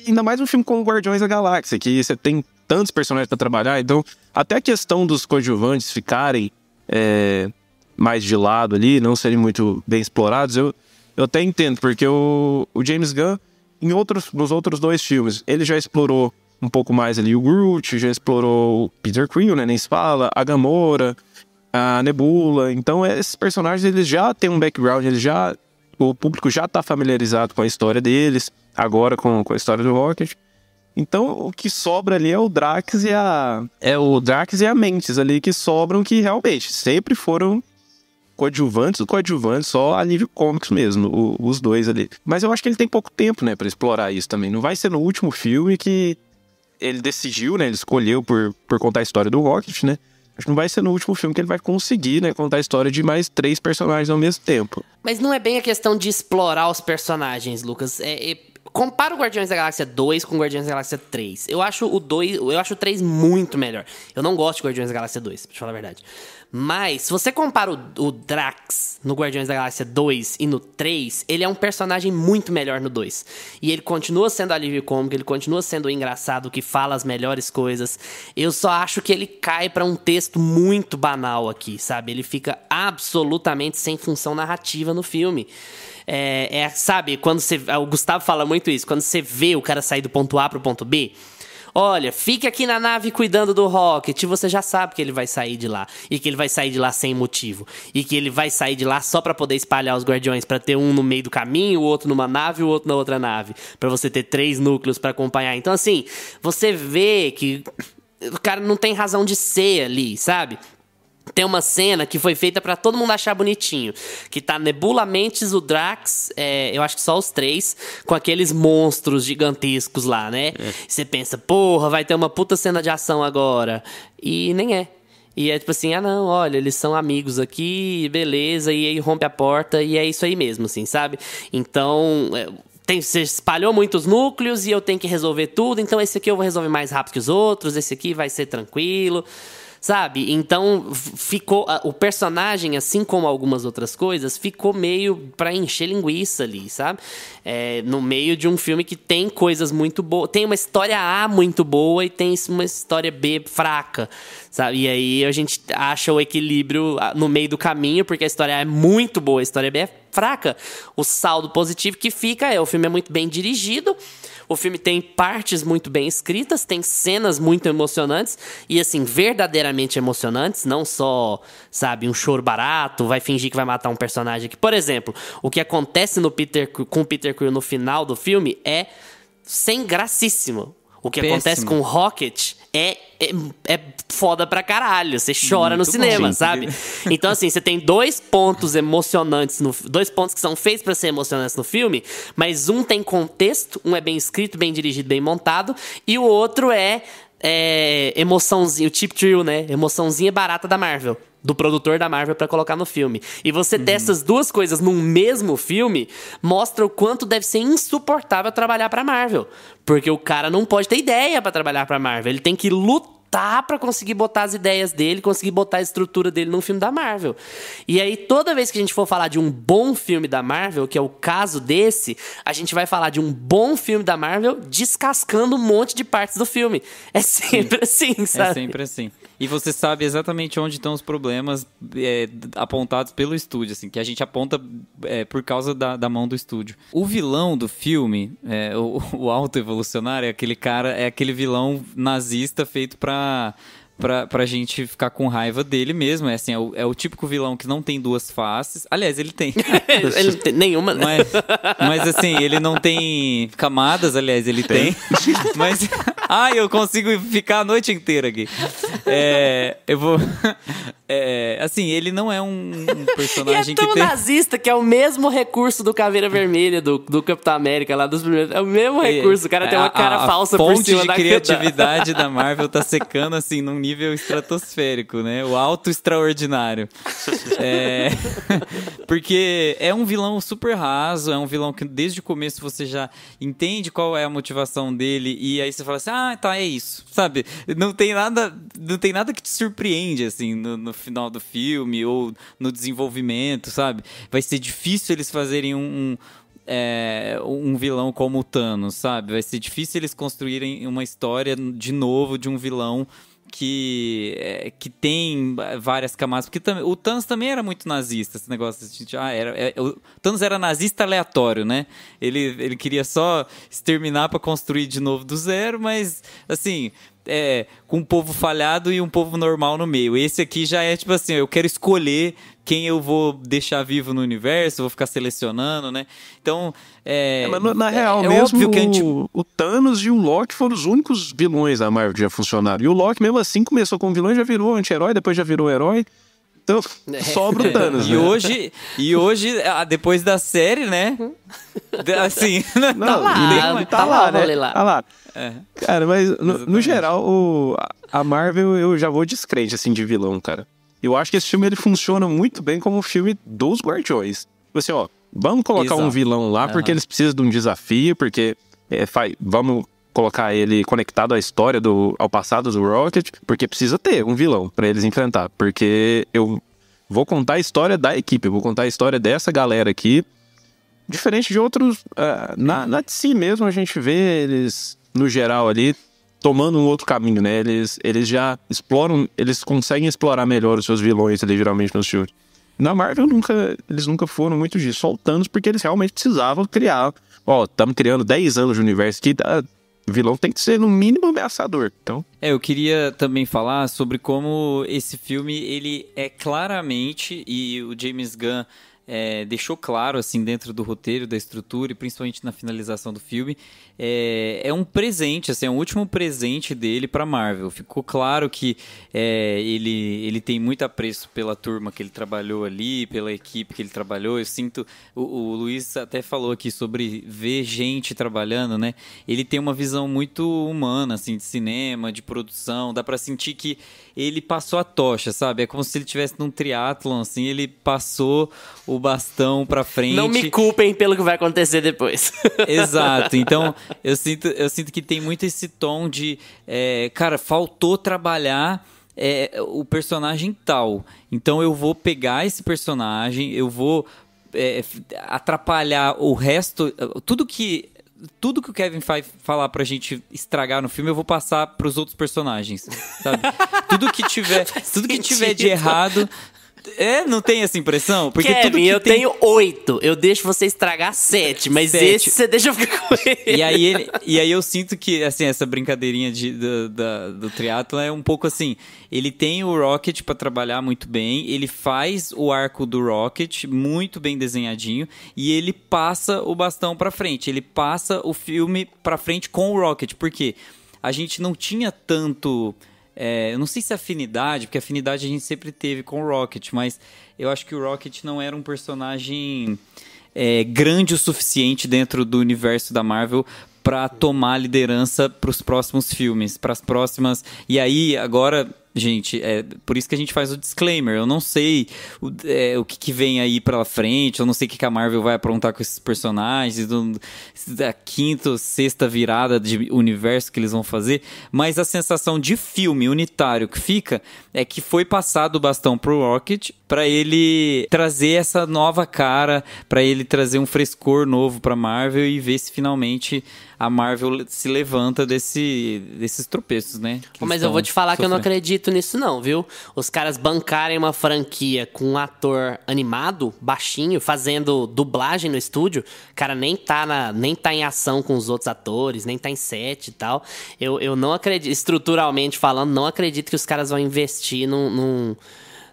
ainda mais um filme como Guardiões da Galáxia, que você tem tantos personagens pra trabalhar. Então, até a questão dos coadjuvantes ficarem mais de lado ali, não serem muito bem explorados, eu até entendo, porque o James Gunn, nos outros 2 filmes, ele já explorou um pouco mais ali o Groot, já explorou o Peter Quill, né, nem se fala, a Gamora, a Nebula. Então esses personagens eles já têm um background, o público já tá familiarizado com a história deles, agora com a história do Rocket. Então o que sobra ali é o Drax e a Mantis ali que sobram, que realmente sempre foram coadjuvantes, só alívio cômicos mesmo, os dois ali. Mas eu acho que ele tem pouco tempo, né, pra explorar isso também. Não vai ser no último filme que ele decidiu, né, ele escolheu por contar a história do Rocket, né. Acho que não vai ser no último filme que ele vai conseguir, né, contar a história de mais 3 personagens ao mesmo tempo.
Mas não é bem a questão de explorar os personagens, Lucas. Compara o Guardiões da Galáxia 2 com o Guardiões da Galáxia 3. Eu acho o 3 muito melhor. Eu não gosto de Guardiões da Galáxia 2, pra te falar a verdade. Mas, se você compara o Drax no Guardiões da Galáxia 2 e no 3, ele é um personagem muito melhor no 2. E ele continua sendo alívio cômico, ele continua sendo o engraçado que fala as melhores coisas. Eu só acho que ele cai pra um texto muito banal aqui, sabe? Ele fica absolutamente sem função narrativa no filme. Sabe, quando o Gustavo fala muito isso, quando você vê o cara sair do ponto A pro ponto B, olha, fique aqui na nave cuidando do Rocket, você já sabe que ele vai sair de lá, e que ele vai sair de lá sem motivo, e que ele vai sair de lá só pra poder espalhar os Guardiões, pra ter um no meio do caminho, o outro numa nave e o outro na outra nave, pra você ter 3 núcleos pra acompanhar. Então assim, você vê que o cara não tem razão de ser ali, sabe? Tem uma cena que foi feita pra todo mundo achar bonitinho, que tá Nebula, Mantis, o Drax, eu acho que só os 3, com aqueles monstros gigantescos lá, né? Você pensa, porra, vai ter uma puta cena de ação agora. E nem é. E é tipo assim, não, olha, eles são amigos aqui, beleza, e aí rompe a porta, e é isso aí mesmo, assim, sabe? Então... Você espalhou muitos núcleos e eu tenho que resolver tudo, então esse aqui eu vou resolver mais rápido que os outros, esse aqui vai ser tranquilo, sabe? Então ficou o personagem, assim como algumas outras coisas, ficou meio pra encher linguiça ali, sabe? No meio de um filme que tem coisas muito boas, tem uma história A muito boa e tem uma história B fraca, sabe? E aí a gente acha o equilíbrio no meio do caminho, porque a história A é muito boa, a história B é fraca. O saldo positivo que fica o filme é muito bem dirigido, o filme tem partes muito bem escritas, tem cenas muito emocionantes, e assim, verdadeiramente emocionantes, não só, sabe, um choro barato, vai fingir que vai matar um personagem aqui. Por exemplo, o que acontece com o Peter Quill no final do filme é sem gracíssimo. O que acontece com o Rocket é foda pra caralho. Você chora muito no cinema, sabe? Então, assim, você tem 2 pontos emocionantes, 2 pontos que são feitos pra ser emocionantes no filme, mas um tem contexto, um é bem escrito, bem dirigido, bem montado, e o outro é emoçãozinha, o cheap thrill, né? Emoçãozinha barata da Marvel, do produtor da Marvel pra colocar no filme. E você ter essas duas coisas num mesmo filme mostra o quanto deve ser insuportável trabalhar pra Marvel. Porque o cara não pode ter ideia pra trabalhar pra Marvel. Ele tem que lutar pra conseguir botar as ideias dele, conseguir botar a estrutura dele num filme da Marvel. E aí, toda vez que a gente for falar de um bom filme da Marvel, que é o caso desse, a gente vai falar de um bom filme da Marvel descascando um monte de partes do filme. É sempre assim, sabe?
É sempre assim. E você sabe exatamente onde estão os problemas apontados pelo estúdio, assim, que a gente aponta por causa da mão do estúdio. O vilão do filme, o autoevolucionário, é aquele vilão nazista feito pra gente ficar com raiva dele mesmo. Assim, é o típico vilão que não tem 2 faces. Aliás, ele tem.
Ele não tem nenhuma, né?
Mas assim, ele não tem camadas, aliás, ele tem. Mas... eu consigo ficar a noite inteira aqui. Eu vou... assim, ele não é um personagem que tem...
E é tão nazista que é o mesmo recurso do Caveira Vermelha, do Capitão América, lá dos primeiros... É o mesmo recurso, o cara tem uma cara falsa por cima da...
A fonte de criatividade da Marvel tá secando, assim, num nível estratosférico, né? O alto extraordinário. Porque é um vilão super raso, é um vilão que desde o começo você já entende qual é a motivação dele, e aí você fala assim, tá, é isso, sabe? Não tem nada que te surpreende, assim, no final do filme ou no desenvolvimento, sabe? Vai ser difícil eles fazerem um vilão como o Thanos, sabe? Vai ser difícil eles construírem uma história de novo de um vilão que tem várias camadas, porque o Thanos também era muito nazista, esse negócio de, o Thanos era nazista aleatório, né? Ele queria só exterminar pra construir de novo do zero, mas assim, com um povo falhado e um povo normal no meio. Esse aqui já é tipo assim, eu quero escolher quem eu vou deixar vivo no universo, vou ficar selecionando, né? Então,
mas na real mesmo, óbvio que o Thanos e o Loki foram os únicos vilões da Marvel que já funcionaram. E o Loki, mesmo assim, começou como vilão e já virou anti-herói, depois já virou herói. Então, sobra o Thanos.
E hoje, depois da série, né? Assim,
tá lá, né? Tá lá. Cara, mas no geral, a Marvel eu já vou descrente, assim, de vilão, cara. Eu acho que esse filme ele funciona muito bem como um filme dos Guardiões. Assim, vamos colocar um vilão lá porque eles precisam de um desafio, porque vamos colocar ele conectado à história, ao passado do Rocket, porque precisa ter um vilão pra eles enfrentar. Porque eu vou contar a história da equipe, eu vou contar a história dessa galera aqui. Diferente de outros, na DC mesmo a gente vê eles, no geral ali, tomando um outro caminho, né? Eles já exploram, eles conseguem explorar melhor os seus vilões ali, geralmente, nos filmes. Na Marvel, eles nunca foram muito disso, só o Thanos, porque eles realmente precisavam criar. Estamos criando 10 anos de universo aqui, o vilão tem que ser, no mínimo, ameaçador. Então...
eu queria também falar sobre como esse filme, ele é claramente, e o James Gunn deixou claro, assim, dentro do roteiro, da estrutura e principalmente na finalização do filme, é um presente, assim, é um último presente dele pra Marvel. Ficou claro que ele tem muito apreço pela turma que ele trabalhou ali, pela equipe que ele trabalhou. Eu sinto, o Luiz até falou aqui sobre ver gente trabalhando, né? Ele tem uma visão muito humana, assim, de cinema, de produção. Dá pra sentir que ele passou a tocha, sabe? É como se ele estivesse num triatlon, assim, ele passou o bastão pra frente.
Não me culpem pelo que vai acontecer depois.
Exato. Então, eu sinto que tem muito esse tom de... cara, faltou trabalhar o personagem tal. Então, eu vou pegar esse personagem, eu vou atrapalhar o resto... Tudo que o Kevin vai falar pra gente estragar no filme, eu vou passar pros outros personagens, sabe? Tudo que tiver de errado... não tem essa impressão? Porque
Kevin,
tudo que
eu tenho 8. Eu deixo você estragar 7, mas 7. Esse você deixa eu ficar com ele.
E aí eu sinto que, assim, essa brincadeirinha do triatlo é um pouco assim, ele tem o Rocket pra trabalhar muito bem, ele faz o arco do Rocket muito bem desenhadinho e ele passa o bastão pra frente, ele passa o filme pra frente com o Rocket, porque a gente não tinha tanto... eu não sei se afinidade, porque afinidade a gente sempre teve com o Rocket, mas eu acho que o Rocket não era um personagem grande o suficiente dentro do universo da Marvel para tomar a liderança para os próximos filmes, para as próximas... E aí, agora... Gente, por isso que a gente faz o disclaimer. Eu não sei o que vem aí pela frente, eu não sei o que a Marvel vai aprontar com esses personagens, da quinta, sexta virada de universo que eles vão fazer, mas a sensação de filme unitário que fica é que foi passado o bastão pro Rocket para ele trazer essa nova cara, para ele trazer um frescor novo pra Marvel e ver se finalmente a Marvel se levanta desses tropeços, né?
Mas eu vou te falar que eu não acredito nisso não, viu? Os caras bancarem uma franquia com um ator animado, baixinho, fazendo dublagem no estúdio, cara, nem tá em ação com os outros atores, nem tá em set e tal. Eu não acredito, estruturalmente falando, não acredito que os caras vão investir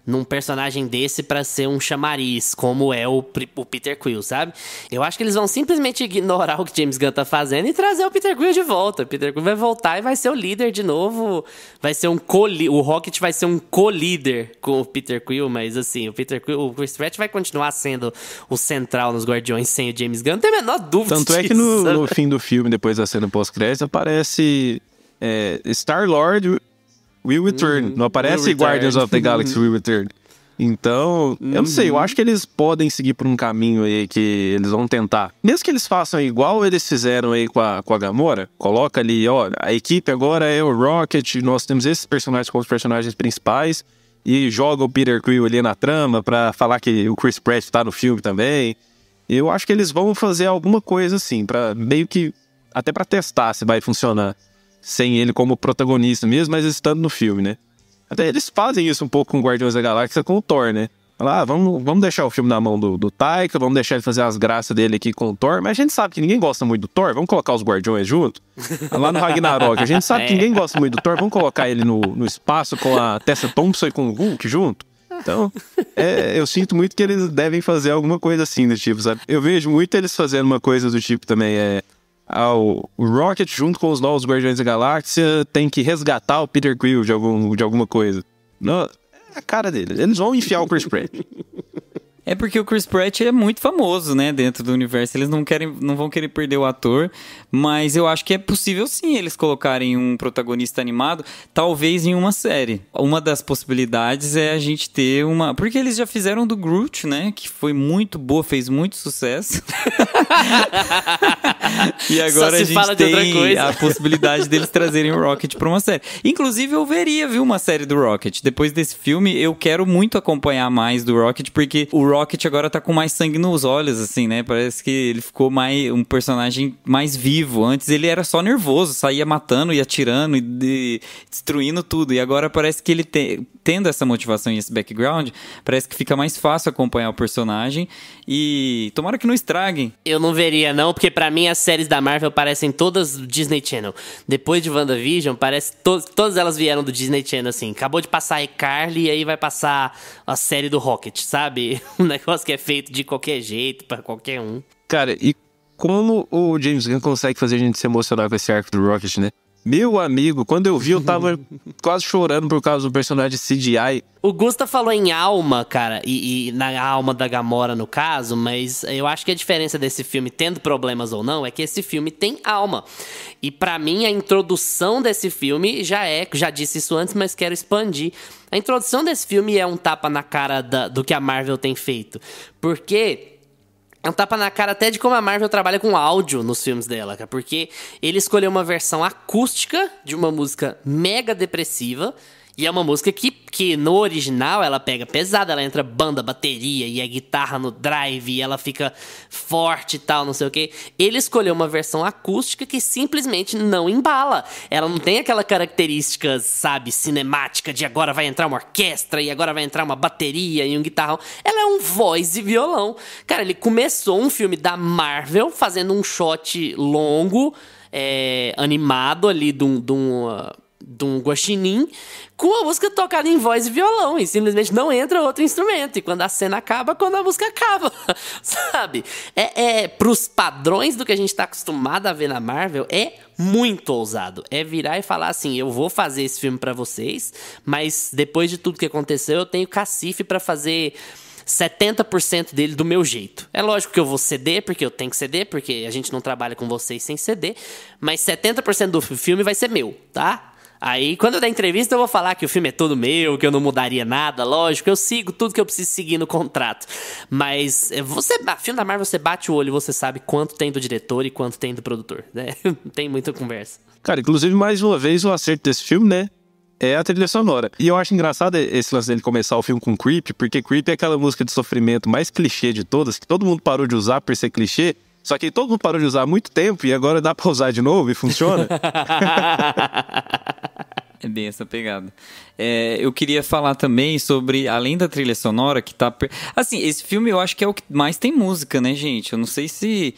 num personagem desse pra ser um chamariz, como é o Peter Quill, sabe? Eu acho que eles vão simplesmente ignorar o que James Gunn tá fazendo e trazer o Peter Quill de volta. O Peter Quill vai voltar e vai ser o líder de novo. Vai ser o Rocket vai ser um co-líder com o Peter Quill, mas assim, o Peter Quill, o Chris Pratt vai continuar sendo o central nos Guardiões sem o James Gunn, não tem a menor dúvida
disso. Tanto é que no fim do filme, depois da cena pós-crédito, aparece Star-Lord Will Return. Não aparece Guardians of the Galaxy Will Return. Então, eu não sei, eu acho que eles podem seguir por um caminho aí que eles vão tentar. Mesmo que eles façam igual eles fizeram aí com a Gamora, coloca ali, ó, a equipe agora é o Rocket, nós temos esses personagens como os personagens principais, e joga o Peter Quill ali na trama pra falar que o Chris Pratt tá no filme também. Eu acho que eles vão fazer alguma coisa assim, pra meio que, até pra testar se vai funcionar. sem ele como protagonista mesmo, mas estando no filme, né? Até eles fazem isso um pouco com Guardiões da Galáxia, com o Thor, né? Lá, vamos deixar o filme na mão do Taika, vamos deixar ele fazer as graças dele aqui com o Thor, mas a gente sabe que ninguém gosta muito do Thor, vamos colocar os Guardiões junto? Lá no Ragnarok, a gente sabe que ninguém gosta muito do Thor, vamos colocar ele no espaço com a Tessa Thompson e com o Hulk junto? Então, eu sinto muito que eles devem fazer alguma coisa assim do tipo, sabe? Eu vejo muito eles fazendo uma coisa do tipo também, o Rocket junto com os novos Guardiões da Galáxia tem que resgatar o Peter Quill de alguma coisa. Não, é a cara deles. Eles vão enfiar o Chris Pratt.
É porque o Chris Pratt é muito famoso, né, dentro do universo. Eles não vão querer perder o ator, mas eu acho que é possível sim eles colocarem um protagonista animado, talvez em uma série. Uma das possibilidades é a gente ter uma... Porque eles já fizeram do Groot, né, que foi muito boa, fez muito sucesso. E agora a gente tem a possibilidade deles trazerem o Rocket pra uma série. Inclusive eu veria, viu, uma série do Rocket. Depois desse filme, eu quero muito acompanhar mais do Rocket, porque o Rocket agora tá com mais sangue nos olhos, assim, né? Parece que ele ficou um personagem mais vivo. Antes ele era só nervoso, saía matando e atirando e destruindo tudo. E agora parece que ele tendo essa motivação e esse background, parece que fica mais fácil acompanhar o personagem. E tomara que não estraguem.
Eu não veria não, porque pra mim as séries da Marvel parecem todas do Disney Channel. Depois de WandaVision, parece todas elas vieram do Disney Channel, assim. Acabou de passar iCarly e aí vai passar a série do Rocket, sabe? Um negócio que é feito de qualquer jeito, pra qualquer um.
Cara, e como o James Gunn consegue fazer a gente se emocionar com esse arco do Rocket, né? Meu amigo, quando eu vi, eu tava quase chorando por causa do personagem CGI.
O Gusta falou em alma, cara, e na alma da Gamora, no caso, mas eu acho que a diferença desse filme, tendo problemas ou não, é que esse filme tem alma. E pra mim, a introdução desse filme já disse isso antes, mas quero expandir. A introdução desse filme é um tapa na cara do que a Marvel tem feito. Porque... é um tapa na cara até de como a Marvel trabalha com áudio nos filmes dela, cara. Porque ele escolheu uma versão acústica de uma música mega depressiva. E é uma música que no original ela pega pesada, ela entra banda, bateria e a guitarra no drive e ela fica forte e tal, não sei o que. Ele escolheu uma versão acústica que simplesmente não embala. Ela não tem aquela característica, sabe, cinemática de agora vai entrar uma orquestra e agora vai entrar uma bateria e um guitarrão. Ela é um voz e violão. Cara, ele começou um filme da Marvel fazendo um shot longo, animado ali de um guaxinim, com a música tocada em voz e violão, e simplesmente não entra outro instrumento, e quando a cena acaba, quando a música acaba, sabe? Pros padrões do que a gente tá acostumado a ver na Marvel, é muito ousado. É virar e falar assim, eu vou fazer esse filme pra vocês, mas depois de tudo que aconteceu, eu tenho cacife pra fazer 70% dele do meu jeito. É lógico que eu vou ceder, porque eu tenho que ceder, porque a gente não trabalha com vocês sem ceder, mas 70% do filme vai ser meu, tá? Aí, quando eu der entrevista, eu vou falar que o filme é todo meu, que eu não mudaria nada, lógico, eu sigo tudo que eu preciso seguir no contrato. Mas, filme da Marvel, você bate o olho e você sabe quanto tem do diretor e quanto tem do produtor, né? Não tem muita conversa.
Cara, inclusive, mais uma vez, o acerto desse filme, né? É a trilha sonora. E eu acho engraçado esse lance dele começar o filme com Creep, porque Creep é aquela música de sofrimento mais clichê de todas, que todo mundo parou de usar por ser clichê, só que todo mundo parou de usar há muito tempo e agora dá pra usar de novo e funciona.
É bem essa pegada. Eu queria falar também sobre, além da trilha sonora, que tá... Assim, esse filme eu acho que é o que mais tem música, né, gente? Eu não sei se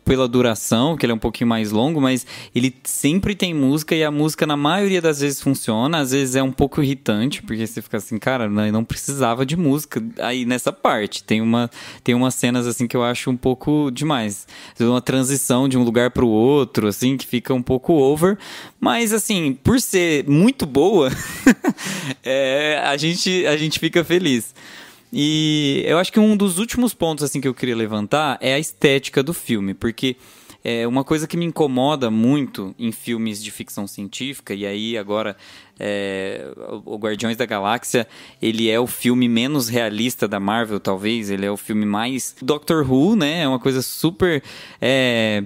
pela duração, que ele é um pouquinho mais longo, mas ele sempre tem música e a música na maioria das vezes funciona. Às vezes é um pouco irritante, porque você fica assim, cara, não precisava de música aí nessa parte. Tem umas cenas assim que eu acho um pouco demais. Uma transição de um lugar pro outro, assim, que fica um pouco over. Mas, assim, por ser muito boa, a gente fica feliz. E eu acho que um dos últimos pontos assim que eu queria levantar é a estética do filme, porque uma coisa que me incomoda muito em filmes de ficção científica, e aí agora o Guardiões da Galáxia, ele é o filme menos realista da Marvel, talvez, ele é o filme mais Doctor Who, né, é uma coisa super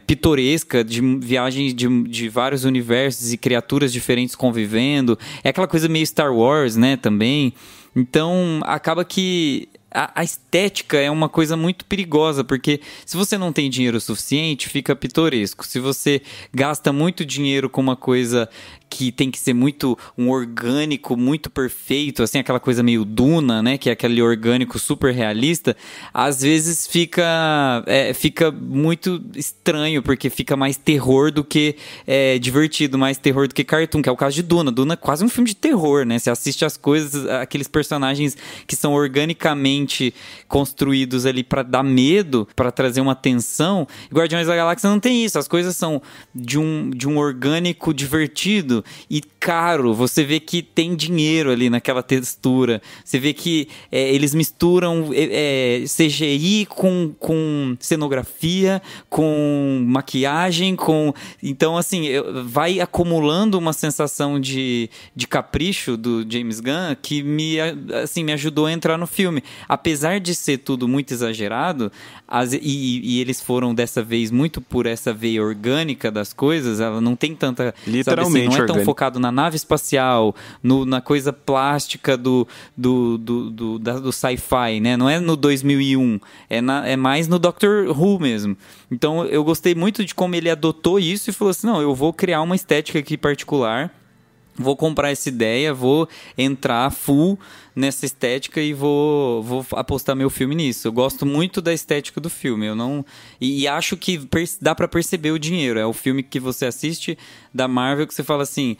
pitoresca, de viagem de vários universos e criaturas diferentes convivendo, é aquela coisa meio Star Wars, né, também. Então, acaba que a estética é uma coisa muito perigosa, porque se você não tem dinheiro suficiente, fica pitoresco. Se você gasta muito dinheiro com uma coisa que tem que ser muito um orgânico, muito perfeito, assim, aquela coisa meio Duna, né, que é aquele orgânico super realista, às vezes fica muito estranho, porque fica mais terror do que divertido, mais terror do que cartoon, que é o caso de Duna. Duna é quase um filme de terror, né, você assiste as coisas, aqueles personagens que são organicamente construídos ali pra dar medo, pra trazer uma tensão. Guardiões da Galáxia não tem isso, as coisas são de um orgânico divertido e caro. Você vê que tem dinheiro ali naquela textura, você vê que eles misturam CGI com cenografia, com maquiagem, então assim, vai acumulando uma sensação de capricho do James Gunn que me ajudou a entrar no filme, apesar de ser tudo muito exagerado, e eles foram dessa vez muito por essa veia orgânica das coisas. Ela não tem tanta,
literalmente,
não é tão focado na nave espacial, na coisa plástica do sci-fi, né? Não é no 2001, é mais no Doctor Who mesmo. Então eu gostei muito de como ele adotou isso e falou assim, não, eu vou criar uma estética aqui particular, vou comprar essa ideia, vou entrar full nessa estética e vou apostar meu filme nisso. Eu gosto muito da estética do filme. E acho que dá pra perceber o dinheiro. É o filme que você assiste da Marvel que você fala assim,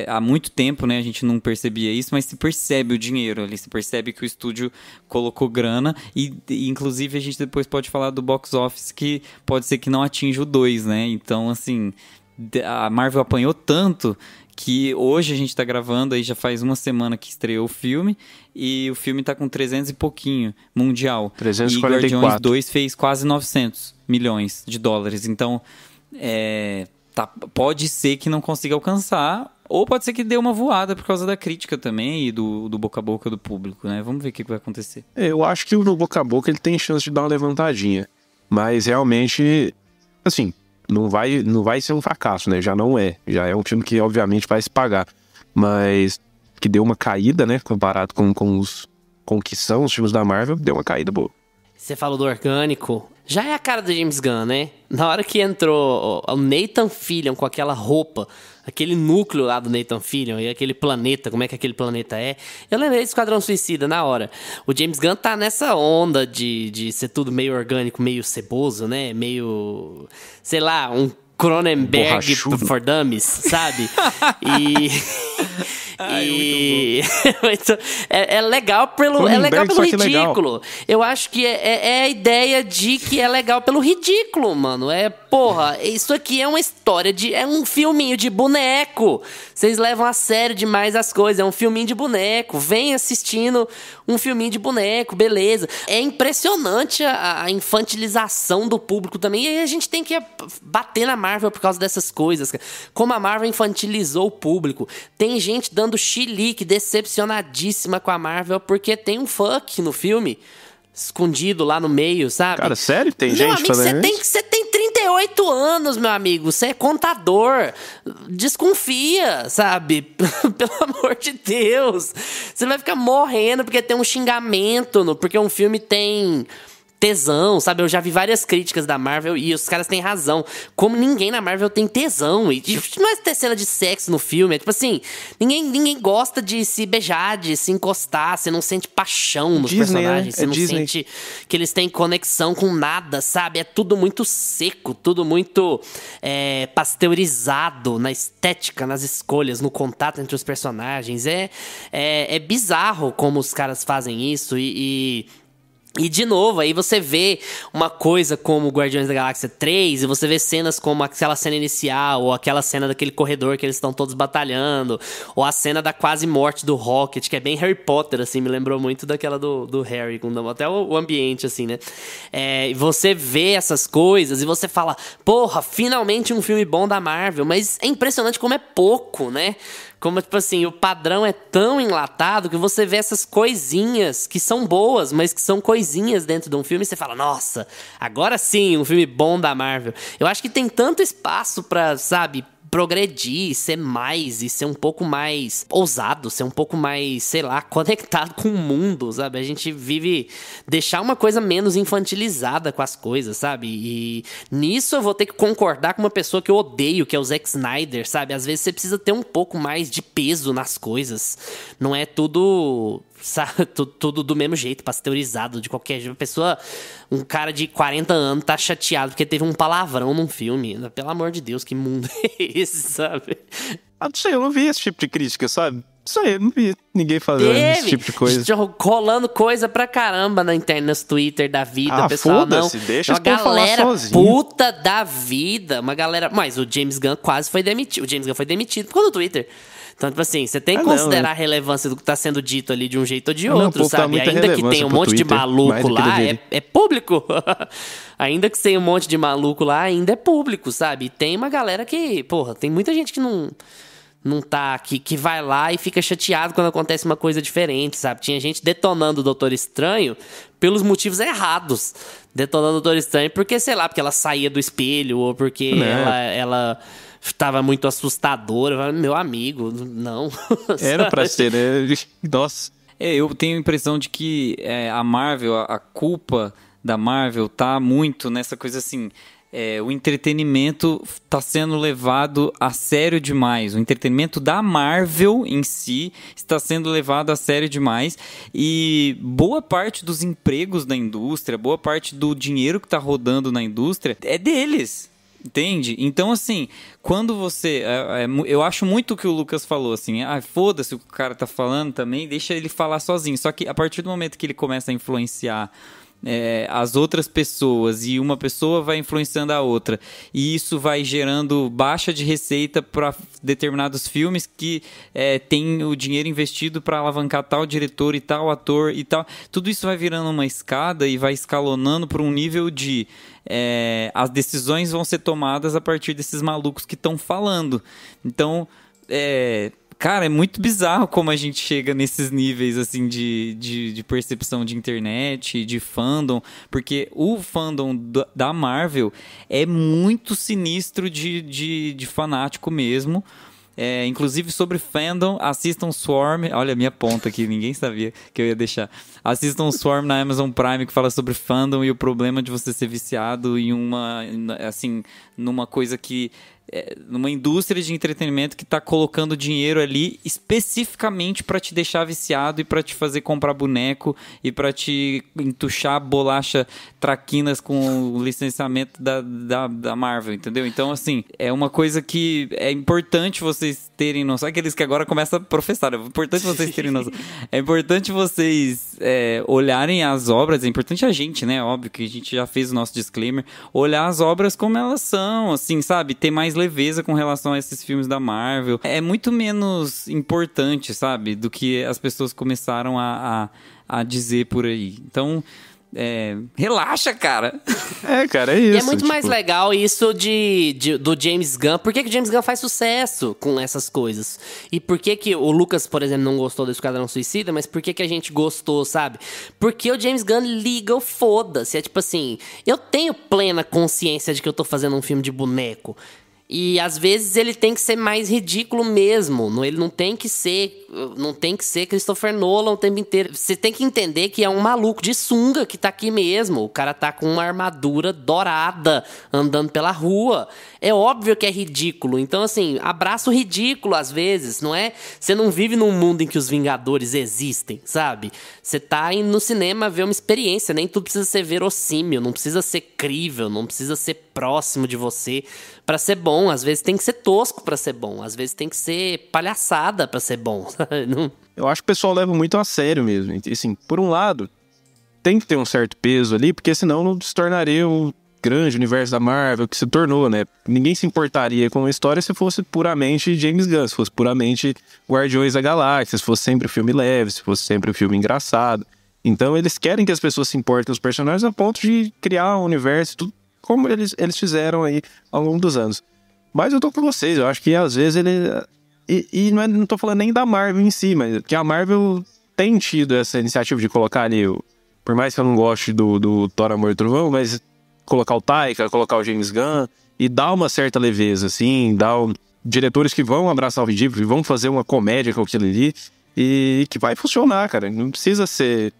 há muito tempo, né, a gente não percebia isso, mas se percebe o dinheiro ali, se percebe que o estúdio colocou grana e inclusive a gente depois pode falar do box office, que pode ser que não atinja o 2, né? Então, assim, a Marvel apanhou tanto que hoje a gente tá gravando, aí já faz uma semana que estreou o filme, e o filme tá com 300 e pouquinho mundial.
344.
E Guardiões 2 fez quase 900 milhões de dólares. Então, pode ser que não consiga alcançar, ou pode ser que dê uma voada por causa da crítica também e do boca a boca do público, né? Vamos ver o que vai acontecer.
Eu acho que no boca a boca ele tem chance de dar uma levantadinha, mas realmente, assim, não vai ser um fracasso, né? Já não é. Já é um filme que, obviamente, vai se pagar. Mas que deu uma caída, né? Comparado com o que são os filmes da Marvel, deu uma caída boa.
Você falou do orgânico. Já é a cara do James Gunn, né? Na hora que entrou o Nathan Fillion com aquela roupa, aquele núcleo lá do Nathan Fillion e aquele planeta, como é que aquele planeta é? Eu lembrei do Esquadrão Suicida na hora. O James Gunn tá nessa onda de ser tudo meio orgânico, meio ceboso, né? Meio, sei lá, um Cronenberg for Dummies, sabe? É legal pelo ridículo. Legal. Eu acho que é a ideia de que é legal pelo ridículo, mano. Porra, isso aqui é uma história é um filminho de boneco. Vocês levam a sério demais as coisas. É um filminho de boneco. Vem assistindo um filminho de boneco, beleza. É impressionante a infantilização do público também. E aí a gente tem que bater na Marvel por causa dessas coisas. Como a Marvel infantilizou o público. Tem gente dando chilique, decepcionadíssima com a Marvel, porque tem um fuck no filme, escondido lá no meio, sabe?
Cara, sério? Tem gente fazendo isso?
Você tem 38 anos, meu amigo. Você é contador. Desconfia, sabe? Pelo amor de Deus. Você vai ficar morrendo porque tem um xingamento, porque um filme tem tesão, sabe? Eu já vi várias críticas da Marvel e os caras têm razão. Como ninguém na Marvel tem tesão. E não é ter cena de sexo no filme. É tipo assim, ninguém gosta de se beijar, de se encostar. Você não sente paixão nos personagens. Você não sente que eles têm conexão com nada, sabe? É tudo muito seco, tudo muito pasteurizado na estética, nas escolhas, no contato entre os personagens. É bizarro como os caras fazem isso e de novo, aí você vê uma coisa como Guardiões da Galáxia 3 e você vê cenas como aquela cena inicial ou aquela cena daquele corredor que eles estão todos batalhando, ou a cena da quase morte do Rocket, que é bem Harry Potter, assim, me lembrou muito daquela do Harry, até o ambiente, assim, né? Você vê essas coisas e você fala, porra, finalmente um filme bom da Marvel, mas é impressionante como é pouco, né? Como, tipo assim, o padrão é tão enlatado que você vê essas coisinhas que são boas, mas que são coisinhas dentro de um filme e você fala, nossa, agora sim, um filme bom da Marvel. Eu acho que tem tanto espaço pra, sabe, progredir, ser mais, e ser um pouco mais ousado, ser um pouco mais, sei lá, conectado com o mundo, sabe? A gente vive deixar uma coisa menos infantilizada com as coisas, sabe? E nisso eu vou ter que concordar com uma pessoa que eu odeio, que é o Zack Snyder, sabe? Às vezes você precisa ter um pouco mais de peso nas coisas. Não é tudo... sabe, tudo do mesmo jeito, pasteurizado, de qualquer jeito. Um cara de 40 anos tá chateado porque teve um palavrão num filme. Pelo amor de Deus, que mundo é esse, sabe?
Ah, não sei, eu não vi esse tipo de crítica, sabe? Isso aí, eu não vi ninguém fazendo esse tipo de coisa.
Rolando coisa pra caramba na internet, nos Twitter da vida, pessoal. Não,
deixa
uma galera puta da vida, uma galera... Mas o James Gunn quase foi demitido. O James Gunn foi demitido por causa do Twitter. Então, tipo assim, você tem que considerar a relevância do que tá sendo dito ali de um jeito ou de outro, sabe? Ainda que tenha um monte de maluco lá, é público. Ainda que tenha um monte de maluco lá, ainda é público, sabe? E tem uma galera que, porra, tem muita gente que não tá aqui, que vai lá e fica chateado quando acontece uma coisa diferente, sabe? Tinha gente detonando o Doutor Estranho pelos motivos errados. Detonando o Doutor Estranho porque, sei lá, porque ela saía do espelho ou porque ela tava muito assustadora. Meu amigo, não.
Era pra ser, né? Nossa.
Eu tenho a impressão de que a Marvel, a culpa da Marvel tá muito nessa coisa assim... o entretenimento está sendo levado a sério demais. O entretenimento da Marvel em si está sendo levado a sério demais. E boa parte dos empregos da indústria, boa parte do dinheiro que está rodando na indústria é deles. Entende? Então, assim, quando você... eu acho muito o que o Lucas falou, assim... foda-se o que o cara tá falando também, deixa ele falar sozinho. Só que a partir do momento que ele começa a influenciar... as outras pessoas e uma pessoa vai influenciando a outra e isso vai gerando baixa de receita para determinados filmes que tem o dinheiro investido para alavancar tal diretor e tal ator e tal, tudo isso vai virando uma escada e vai escalonando para um nível de as decisões vão ser tomadas a partir desses malucos que estão falando. Então cara, é muito bizarro como a gente chega nesses níveis assim de percepção de internet, de fandom, porque o fandom da Marvel é muito sinistro de fanático mesmo. Inclusive sobre fandom, assistam Swarm. Olha a minha ponta aqui, ninguém sabia que eu ia deixar. Assistam Swarm na Amazon Prime, que fala sobre fandom e o problema de você ser viciado em numa coisa que... numa indústria de entretenimento que está colocando dinheiro ali especificamente para te deixar viciado e para te fazer comprar boneco e para te entuchar bolacha traquinas com o licenciamento da Marvel, entendeu? Então, assim, é uma coisa que é importante vocês terem noção. Aqueles que agora começam a professar, é importante vocês terem noção. É importante vocês olharem as obras, é importante a gente, né? Óbvio que a gente já fez o nosso disclaimer, olhar as obras como elas são, assim, sabe? Ter mais leveza com relação a esses filmes da Marvel. É muito menos importante, sabe? Do que as pessoas começaram a dizer por aí. Então, relaxa, cara.
Cara, é isso.
E é muito mais legal isso do James Gunn. Por que o James Gunn faz sucesso com essas coisas? E por que o Lucas, por exemplo, não gostou do Esquadrão Suicida, mas por que a gente gostou, sabe? Porque o James Gunn liga o foda-se. É tipo assim, eu tenho plena consciência de que eu tô fazendo um filme de boneco. E às vezes ele tem que ser mais ridículo mesmo. Ele não tem que ser Christopher Nolan o tempo inteiro. Você tem que entender que é um maluco de sunga que tá aqui mesmo. O cara tá com uma armadura dourada andando pela rua. É óbvio que é ridículo. Então, assim, abraça o ridículo às vezes, não é? Você não vive num mundo em que os Vingadores existem, sabe? Você tá indo no cinema ver uma experiência. Nem tudo precisa ser verossímil, não precisa ser crível, não precisa ser próximo de você pra ser bom. Às vezes tem que ser tosco pra ser bom. Às vezes tem que ser palhaçada pra ser bom. Não...
Eu acho que o pessoal leva muito a sério mesmo. Assim, por um lado, tem que ter um certo peso ali, porque senão não se tornaria o grande universo da Marvel que se tornou, né? Ninguém se importaria com a história se fosse puramente James Gunn, se fosse puramente Guardiões da Galáxia, se fosse sempre um filme leve, se fosse sempre um filme engraçado. Então eles querem que as pessoas se importem com os personagens a ponto de criar um universo, tudo como eles fizeram aí ao longo dos anos. Mas eu tô com vocês, eu acho que às vezes ele... E não tô falando nem da Marvel em si, mas que a Marvel tem tido essa iniciativa de colocar ali, por mais que eu não goste do Thor, Amor e Trovão, mas colocar o Taika, colocar o James Gunn e dar uma certa leveza, assim, diretores que vão abraçar o ridículo, que vão fazer uma comédia com aquilo ali e que vai funcionar, cara. Não precisa ser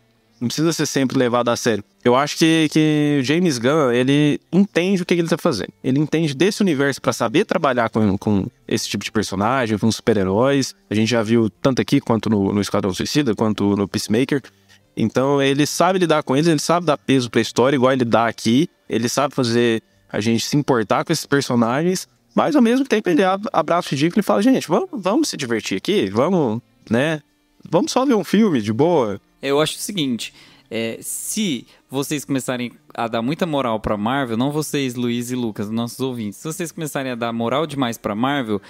sempre levado a sério. Eu acho que James Gunn, ele entende o que ele tá fazendo. Ele entende desse universo pra saber trabalhar com esse tipo de personagem, com super-heróis. A gente já viu tanto aqui quanto no Esquadrão Suicida, quanto no Peacemaker. Então ele sabe lidar com eles, ele sabe dar peso pra história, igual ele dá aqui. Ele sabe fazer a gente se importar com esses personagens, mas ao mesmo tempo ele abraça o ridículo e fala, gente, vamos se divertir aqui, vamos só ver um filme de boa.
Eu acho o seguinte, se vocês começarem a dar muita moral pra Marvel, não vocês, Luiz e Lucas, nossos ouvintes, se vocês começarem a dar moral demais pra Marvel,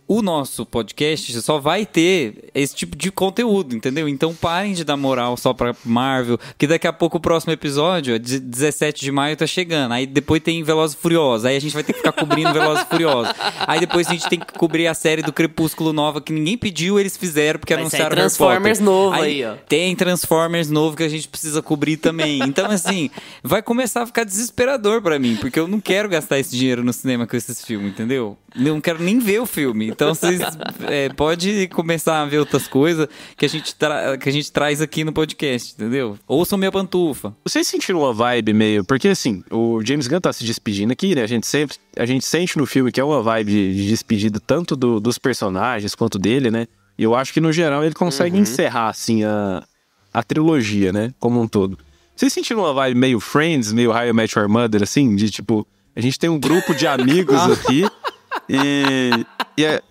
o nosso podcast só vai ter esse tipo de conteúdo, entendeu? Então parem de dar moral só pra Marvel, que daqui a pouco o próximo episódio, 17 de maio, tá chegando. Aí depois tem Velozes e Furiosos, aí a gente vai ter que ficar cobrindo Velozes e Furiosos. Aí depois a gente tem que cobrir a série do Crepúsculo nova, que ninguém pediu, eles fizeram, porque anunciaram Harry Potter.
Transformers novo aí, ó.
Tem Transformers novo que a gente precisa cobrir também. Então, assim, vai começar a ficar desesperador pra mim, porque eu não quero gastar esse dinheiro no cinema com esses filmes, entendeu? Eu não quero nem ver o filme. Então vocês podem começar a ver outras coisas que a gente traz aqui no podcast, entendeu? Ouçam minha pantufa.
Vocês sentiram uma vibe meio... Porque assim, o James Gunn tá se despedindo aqui, né? A gente sente no filme que é uma vibe de despedida tanto dos personagens quanto dele, né? E eu acho que no geral ele consegue encerrar assim a trilogia, né? Como um todo. Vocês sentiram uma vibe meio Friends, meio How I Met Your Mother, assim? De tipo, a gente tem um grupo de amigos aqui...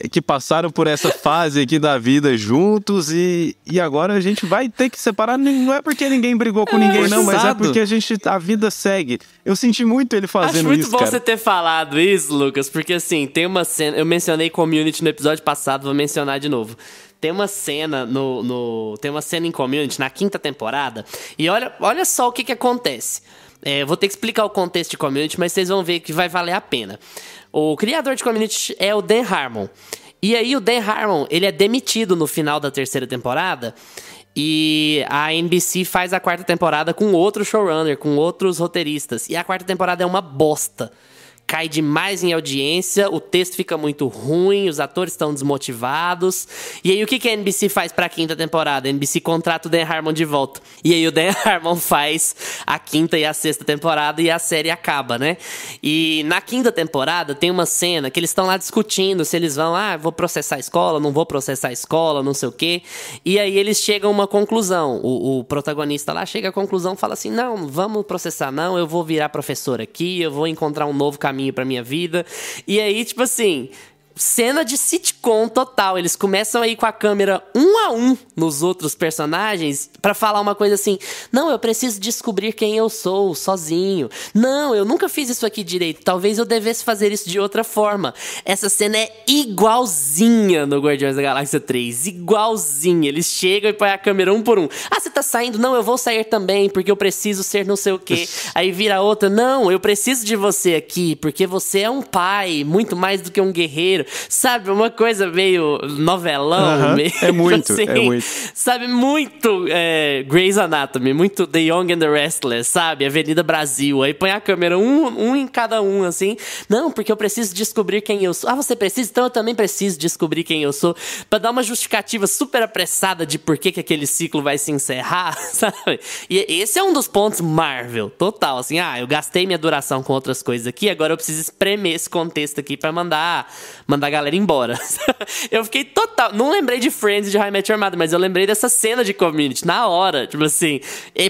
que passaram por essa fase aqui da vida juntos e agora a gente vai ter que separar. Não é porque ninguém brigou com ninguém, não, mas é porque a vida segue. Eu senti muito ele fazendo isso,
Acho muito bom
cara.
você ter falado isso, Lucas, porque assim, tem uma cena... Eu mencionei Community no episódio passado, vou mencionar de novo. Tem uma cena tem uma cena em Community na 5ª temporada e olha só o que acontece. Eu vou ter que explicar o contexto de Community, mas vocês vão ver que vai valer a pena. O criador de Community é o Dan Harmon. E aí o Dan Harmon, ele é demitido no final da 3ª temporada. E a NBC faz a 4ª temporada com outro showrunner, com outros roteiristas. E a 4ª temporada é uma bosta. Cai demais em audiência, o texto fica muito ruim, os atores estão desmotivados. E aí o que a NBC faz pra 5ª temporada? A NBC contrata o Dan Harmon de volta. E aí o Dan Harmon faz a 5ª e a 6ª temporada e a série acaba, né? E na 5ª temporada tem uma cena que eles estão lá discutindo se eles vão, vou processar a escola, não vou processar a escola, não sei o quê. E aí eles chegam a uma conclusão. O protagonista lá chega à conclusão, fala assim, não, vamos processar não, eu vou virar professor aqui, eu vou encontrar um novo caminho pra minha vida. E aí, tipo assim, cena de sitcom total. Eles começam aí com a câmera 1 a 1 nos outros personagens pra falar uma coisa assim, não, eu preciso descobrir quem eu sou sozinho. Não, eu nunca fiz isso aqui direito. Talvez eu devesse fazer isso de outra forma. Essa cena é igualzinha no Guardiões da Galáxia 3. Igualzinha. Eles chegam e põem a câmera 1 por 1. Você tá saindo? Não, eu vou sair também, porque eu preciso ser não sei o quê. Aí vira outra, não, eu preciso de você aqui, porque você é um pai, muito mais do que um guerreiro. Sabe, uma coisa meio novelão. Meio,
é muito,
assim,
é muito.
Sabe, muito Grey's Anatomy, muito The Young and the Restless, sabe? Avenida Brasil. Aí põe a câmera um em cada um, assim. Não, porque eu preciso descobrir quem eu sou. Você precisa? Então eu também preciso descobrir quem eu sou. Pra dar uma justificativa super apressada de por que aquele ciclo vai se encerrar, sabe? E esse é um dos pontos Marvel, total. Assim, eu gastei minha duração com outras coisas aqui, agora eu preciso espremer esse contexto aqui pra mandar a galera embora. Eu fiquei total... Não lembrei de Friends e de How I Met Your Mother, mas eu lembrei dessa cena de Community, na hora. Tipo assim,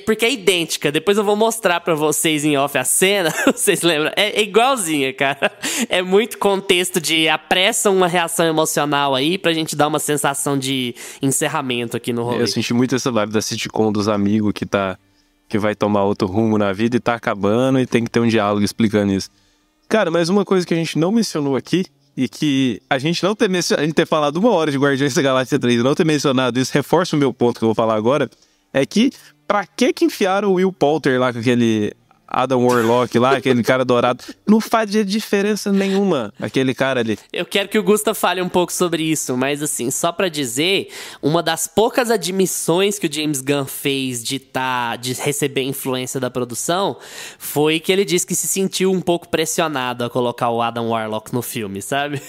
porque é idêntica. Depois eu vou mostrar pra vocês em off a cena. Vocês lembram? É igualzinha, cara. É muito contexto de apressa uma reação emocional aí pra gente dar uma sensação de encerramento aqui no rolê.
Eu senti muito essa vibe da sitcom dos amigos que vai tomar outro rumo na vida e tá acabando e tem que ter um diálogo explicando isso. Cara, mas uma coisa que a gente não mencionou aqui e que a gente não ter falado 1 hora de Guardiões da Galáxia 3 e não ter mencionado isso, reforça o meu ponto que eu vou falar agora, é que pra que enfiaram o Will Poulter lá com Adam Warlock lá, aquele cara dourado. Não faz diferença nenhuma, aquele cara ali.
Eu quero que o Gusta fale um pouco sobre isso, mas assim, só pra dizer, uma das poucas admissões que o James Gunn fez de receber influência da produção foi que ele disse que se sentiu um pouco pressionado a colocar o Adam Warlock no filme, sabe?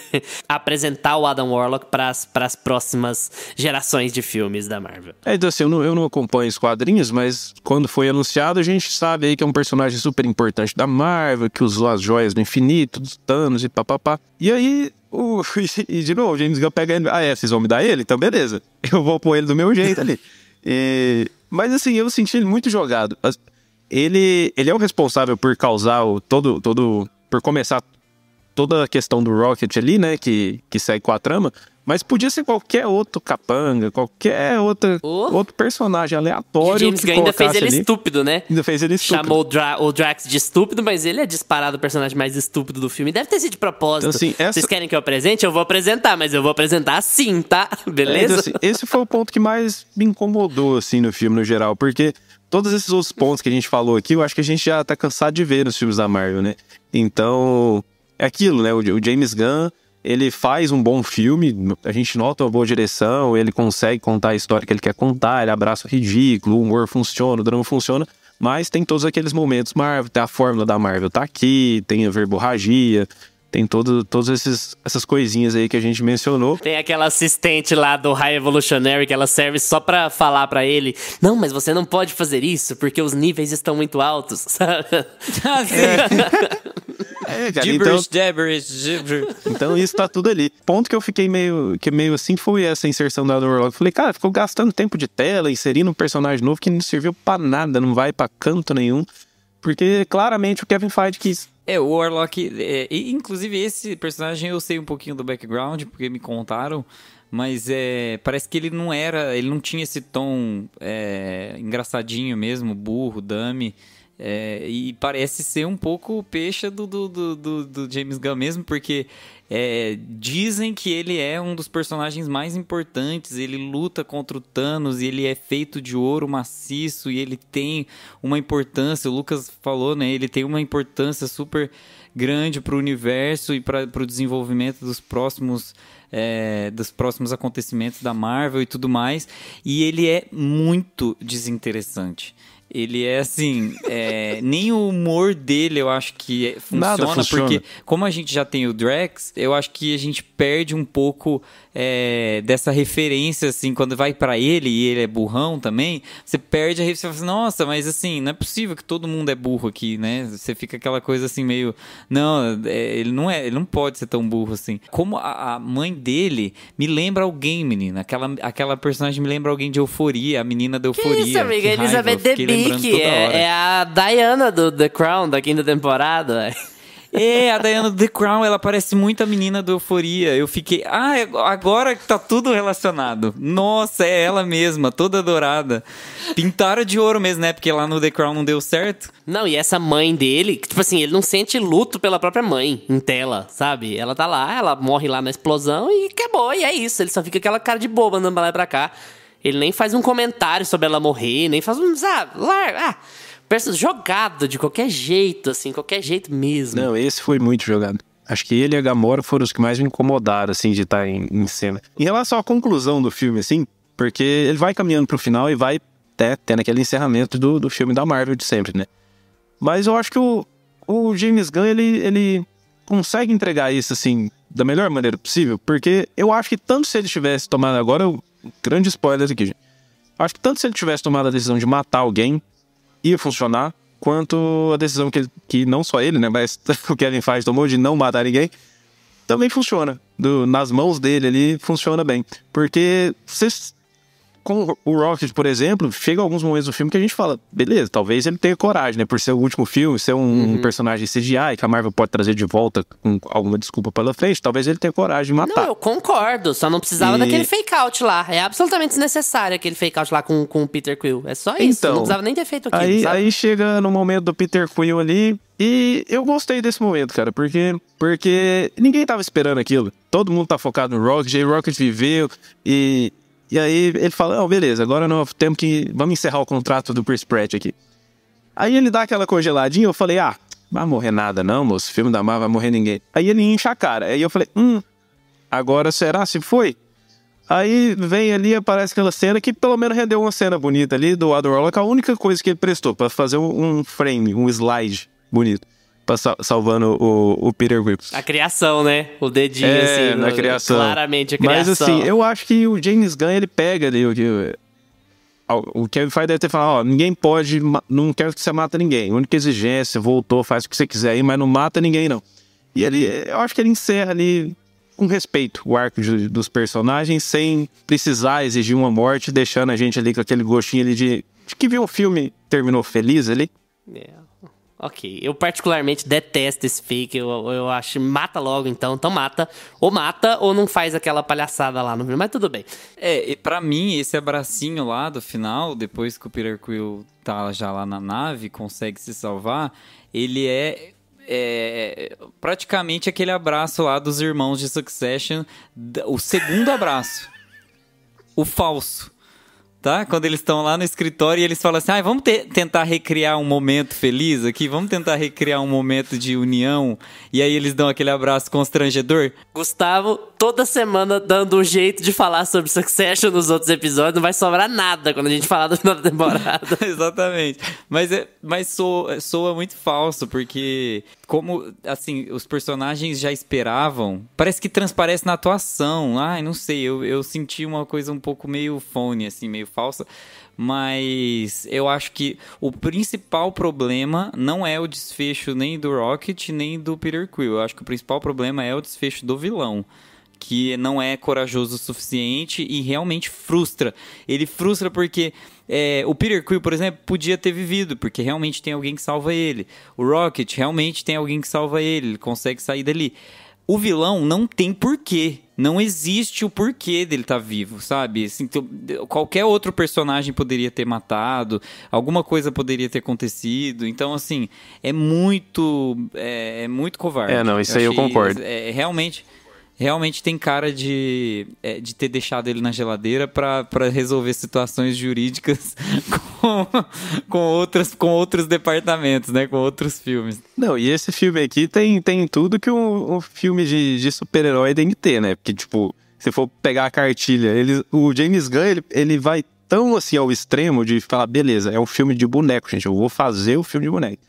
Apresentar o Adam Warlock pras próximas gerações de filmes da Marvel.
Então assim, eu não acompanho os quadrinhos, mas quando foi anunciado, a gente sabe aí que é um personagem super importante da Marvel, que usou as joias do infinito, dos Thanos e papapá. E aí, e de novo, o James Gunn pega ele. Vocês vão me dar ele? Então beleza. Eu vou pôr ele do meu jeito ali. Mas assim, eu senti ele muito jogado. Ele é o responsável por causar por começar toda a questão do Rocket ali, né, que segue com a trama. Mas podia ser qualquer outro capanga, qualquer outro personagem aleatório.
O James Gunn ainda fez ele estúpido, né?
Ainda fez ele estúpido.
Chamou o Drax de estúpido, mas ele é disparado o personagem mais estúpido do filme. Deve ter sido de propósito.
Então, assim,
Vocês querem que eu apresente? Eu vou apresentar, mas eu vou apresentar assim, tá? Beleza?
Então, assim, esse foi o ponto que mais me incomodou, assim, no filme, no geral. Porque todos esses outros pontos que a gente falou aqui, eu acho que a gente já tá cansado de ver nos filmes da Marvel, né? Então, é aquilo, né? O James Gunn, ele faz um bom filme, a gente nota uma boa direção, ele consegue contar a história que ele quer contar, ele abraça o ridículo, o humor funciona, o drama funciona, mas tem todos aqueles momentos Marvel, tem a fórmula da Marvel tá aqui, tem a verborragia, tem todas essas coisinhas aí que a gente mencionou.
Tem aquela assistente lá do High Evolutionary que ela serve só pra falar pra ele: não, mas você não pode fazer isso porque os níveis estão muito altos, sabe?
Cara, então isso tá tudo ali. Ponto que eu fiquei meio assim foi essa inserção da Adam Warlock. Falei, cara, ficou gastando tempo de tela, inserindo um personagem novo que não serviu pra nada, não vai pra canto nenhum. Porque claramente o Kevin Feige quis.
O Warlock, inclusive esse personagem eu sei um pouquinho do background, porque me contaram, mas parece que ele não tinha esse tom engraçadinho mesmo, burro, dummy. E parece ser um pouco o peixe do James Gunn mesmo, porque dizem que ele é um dos personagens mais importantes, ele luta contra o Thanos e ele é feito de ouro maciço e ele tem uma importância, o Lucas falou, né, ele tem uma importância super grande para o universo e para o desenvolvimento dos próximos acontecimentos da Marvel e tudo mais, e ele é muito desinteressante. Ele é assim, nem o humor dele eu acho que funciona, porque como a gente já tem o Drax, eu acho que a gente perde um pouco dessa referência, assim, quando vai pra ele e ele é burrão também, você perde a referência, você fala assim, nossa, mas assim, não é possível que todo mundo é burro aqui, né? Você fica aquela coisa assim meio, não, ele não pode ser tão burro assim. Como a mãe dele me lembra alguém, menina, aquela personagem me lembra alguém de Euforia, a menina da Euforia.
Que isso, amiga? Elizabeth Debicki. É a Diana do The Crown da quinta temporada.
A Diana do The Crown, ela parece muito a menina do Euforia. Eu fiquei, agora que tá tudo relacionado. Nossa, é ela mesma, toda dourada. Pintaram de ouro mesmo, né? Porque lá no The Crown não deu certo.
Não, e essa mãe dele, tipo assim, ele não sente luto pela própria mãe em tela, sabe? Ela tá lá, ela morre lá na explosão e acabou, e é isso. Ele só fica aquela cara de boba andando pra lá e pra cá. Ele nem faz um comentário sobre ela morrer, nem faz um... jogado de qualquer jeito, assim, qualquer jeito mesmo.
Não, esse foi muito jogado. Acho que ele e a Gamora foram os que mais me incomodaram, assim, de estar em cena. Em relação à conclusão do filme, assim, porque ele vai caminhando pro final e vai tendo aquele encerramento do filme da Marvel de sempre, né? Mas eu acho que o James Gunn, ele consegue entregar isso, assim, da melhor maneira possível, porque eu acho que tanto se ele tivesse tomado agora... Grande spoiler aqui, gente. Acho que tanto se ele tivesse tomado a decisão de matar alguém, ia funcionar, quanto a decisão que não só ele, né, mas o Kevin Feige tomou de não matar ninguém, também funciona. Nas mãos dele ali, funciona bem. Porque com o Rocket, por exemplo, chega alguns momentos do filme que a gente fala, beleza, talvez ele tenha coragem, né, por ser o último filme, ser um personagem CGI, que a Marvel pode trazer de volta com alguma desculpa pela frente, talvez ele tenha coragem de matar.
Não, eu concordo, só não precisava daquele fake-out lá, é absolutamente desnecessário aquele fake-out lá com o Peter Quill, é só isso, não precisava nem ter feito aquilo,
aí chega no momento do Peter Quill ali, e eu gostei desse momento, cara, porque ninguém tava esperando aquilo, todo mundo tá focado no Rocket, o Rocket viveu, E aí ele fala, beleza, agora nós temos vamos encerrar o contrato do Chris Pratt aqui. Aí ele dá aquela congeladinha, eu falei, vai morrer nada não, moço, filme da Marvel vai morrer ninguém. Aí ele incha a cara, aí eu falei, agora será se foi? Aí vem ali, aparece aquela cena que pelo menos rendeu uma cena bonita ali do Adam Warlock, a única coisa que ele prestou pra fazer um frame, um slide bonito, salvando o Peter Quill.
A criação, né? O dedinho, assim.
Na criação.
Claramente a criação.
Mas assim, eu acho que o James Gunn, ele pega ali o Kevin Feige deve ter falado, ninguém pode, não quero que você mata ninguém. A única exigência, voltou, faz o que você quiser aí, mas não mata ninguém, não. E eu acho que ele encerra ali com respeito o arco dos personagens, sem precisar exigir uma morte, deixando a gente ali com aquele gostinho ali de que viu o filme terminou feliz ali.
Ok, eu particularmente detesto esse fake, eu acho, mata logo então mata ou não faz aquela palhaçada lá no filme, mas tudo bem.
E pra mim, esse abracinho lá do final, depois que o Peter Quill tá já lá na nave, consegue se salvar, ele é praticamente aquele abraço lá dos irmãos de Succession, o segundo abraço, o falso. Tá? Quando eles estão lá no escritório e eles falam assim, vamos tentar recriar um momento feliz aqui, vamos tentar recriar um momento de união, e aí eles dão aquele abraço constrangedor. Gustavo,
Toda semana dando um jeito de falar sobre Succession nos outros episódios, não vai sobrar nada quando a gente falar da final da temporada.
Exatamente. Mas soa muito falso, porque como, assim, os personagens já esperavam, parece que transparece na atuação. Não sei, eu senti uma coisa um pouco meio phony, assim, meio falsa. Mas eu acho que o principal problema não é o desfecho nem do Rocket, nem do Peter Quill. Eu acho que o principal problema é o desfecho do vilão, que não é corajoso o suficiente e realmente frustra. Ele frustra porque o Peter Quill, por exemplo, podia ter vivido, porque realmente tem alguém que salva ele. O Rocket realmente tem alguém que salva ele consegue sair dali. O vilão não tem porquê. Não existe o porquê dele estar vivo, sabe? Assim, qualquer outro personagem poderia ter matado, alguma coisa poderia ter acontecido. Então, assim, é muito covarde.
Isso aí eu concordo.
Realmente tem cara de ter deixado ele na geladeira para resolver situações jurídicas com outros departamentos, né? Com outros filmes.
Não, e esse filme aqui tem tudo que um filme de super-herói tem que ter, né? Porque, tipo, se for pegar a cartilha, o James Gunn, ele vai tão, assim, ao extremo de falar, beleza, é um filme de boneco, gente, eu vou fazer o filme de boneco.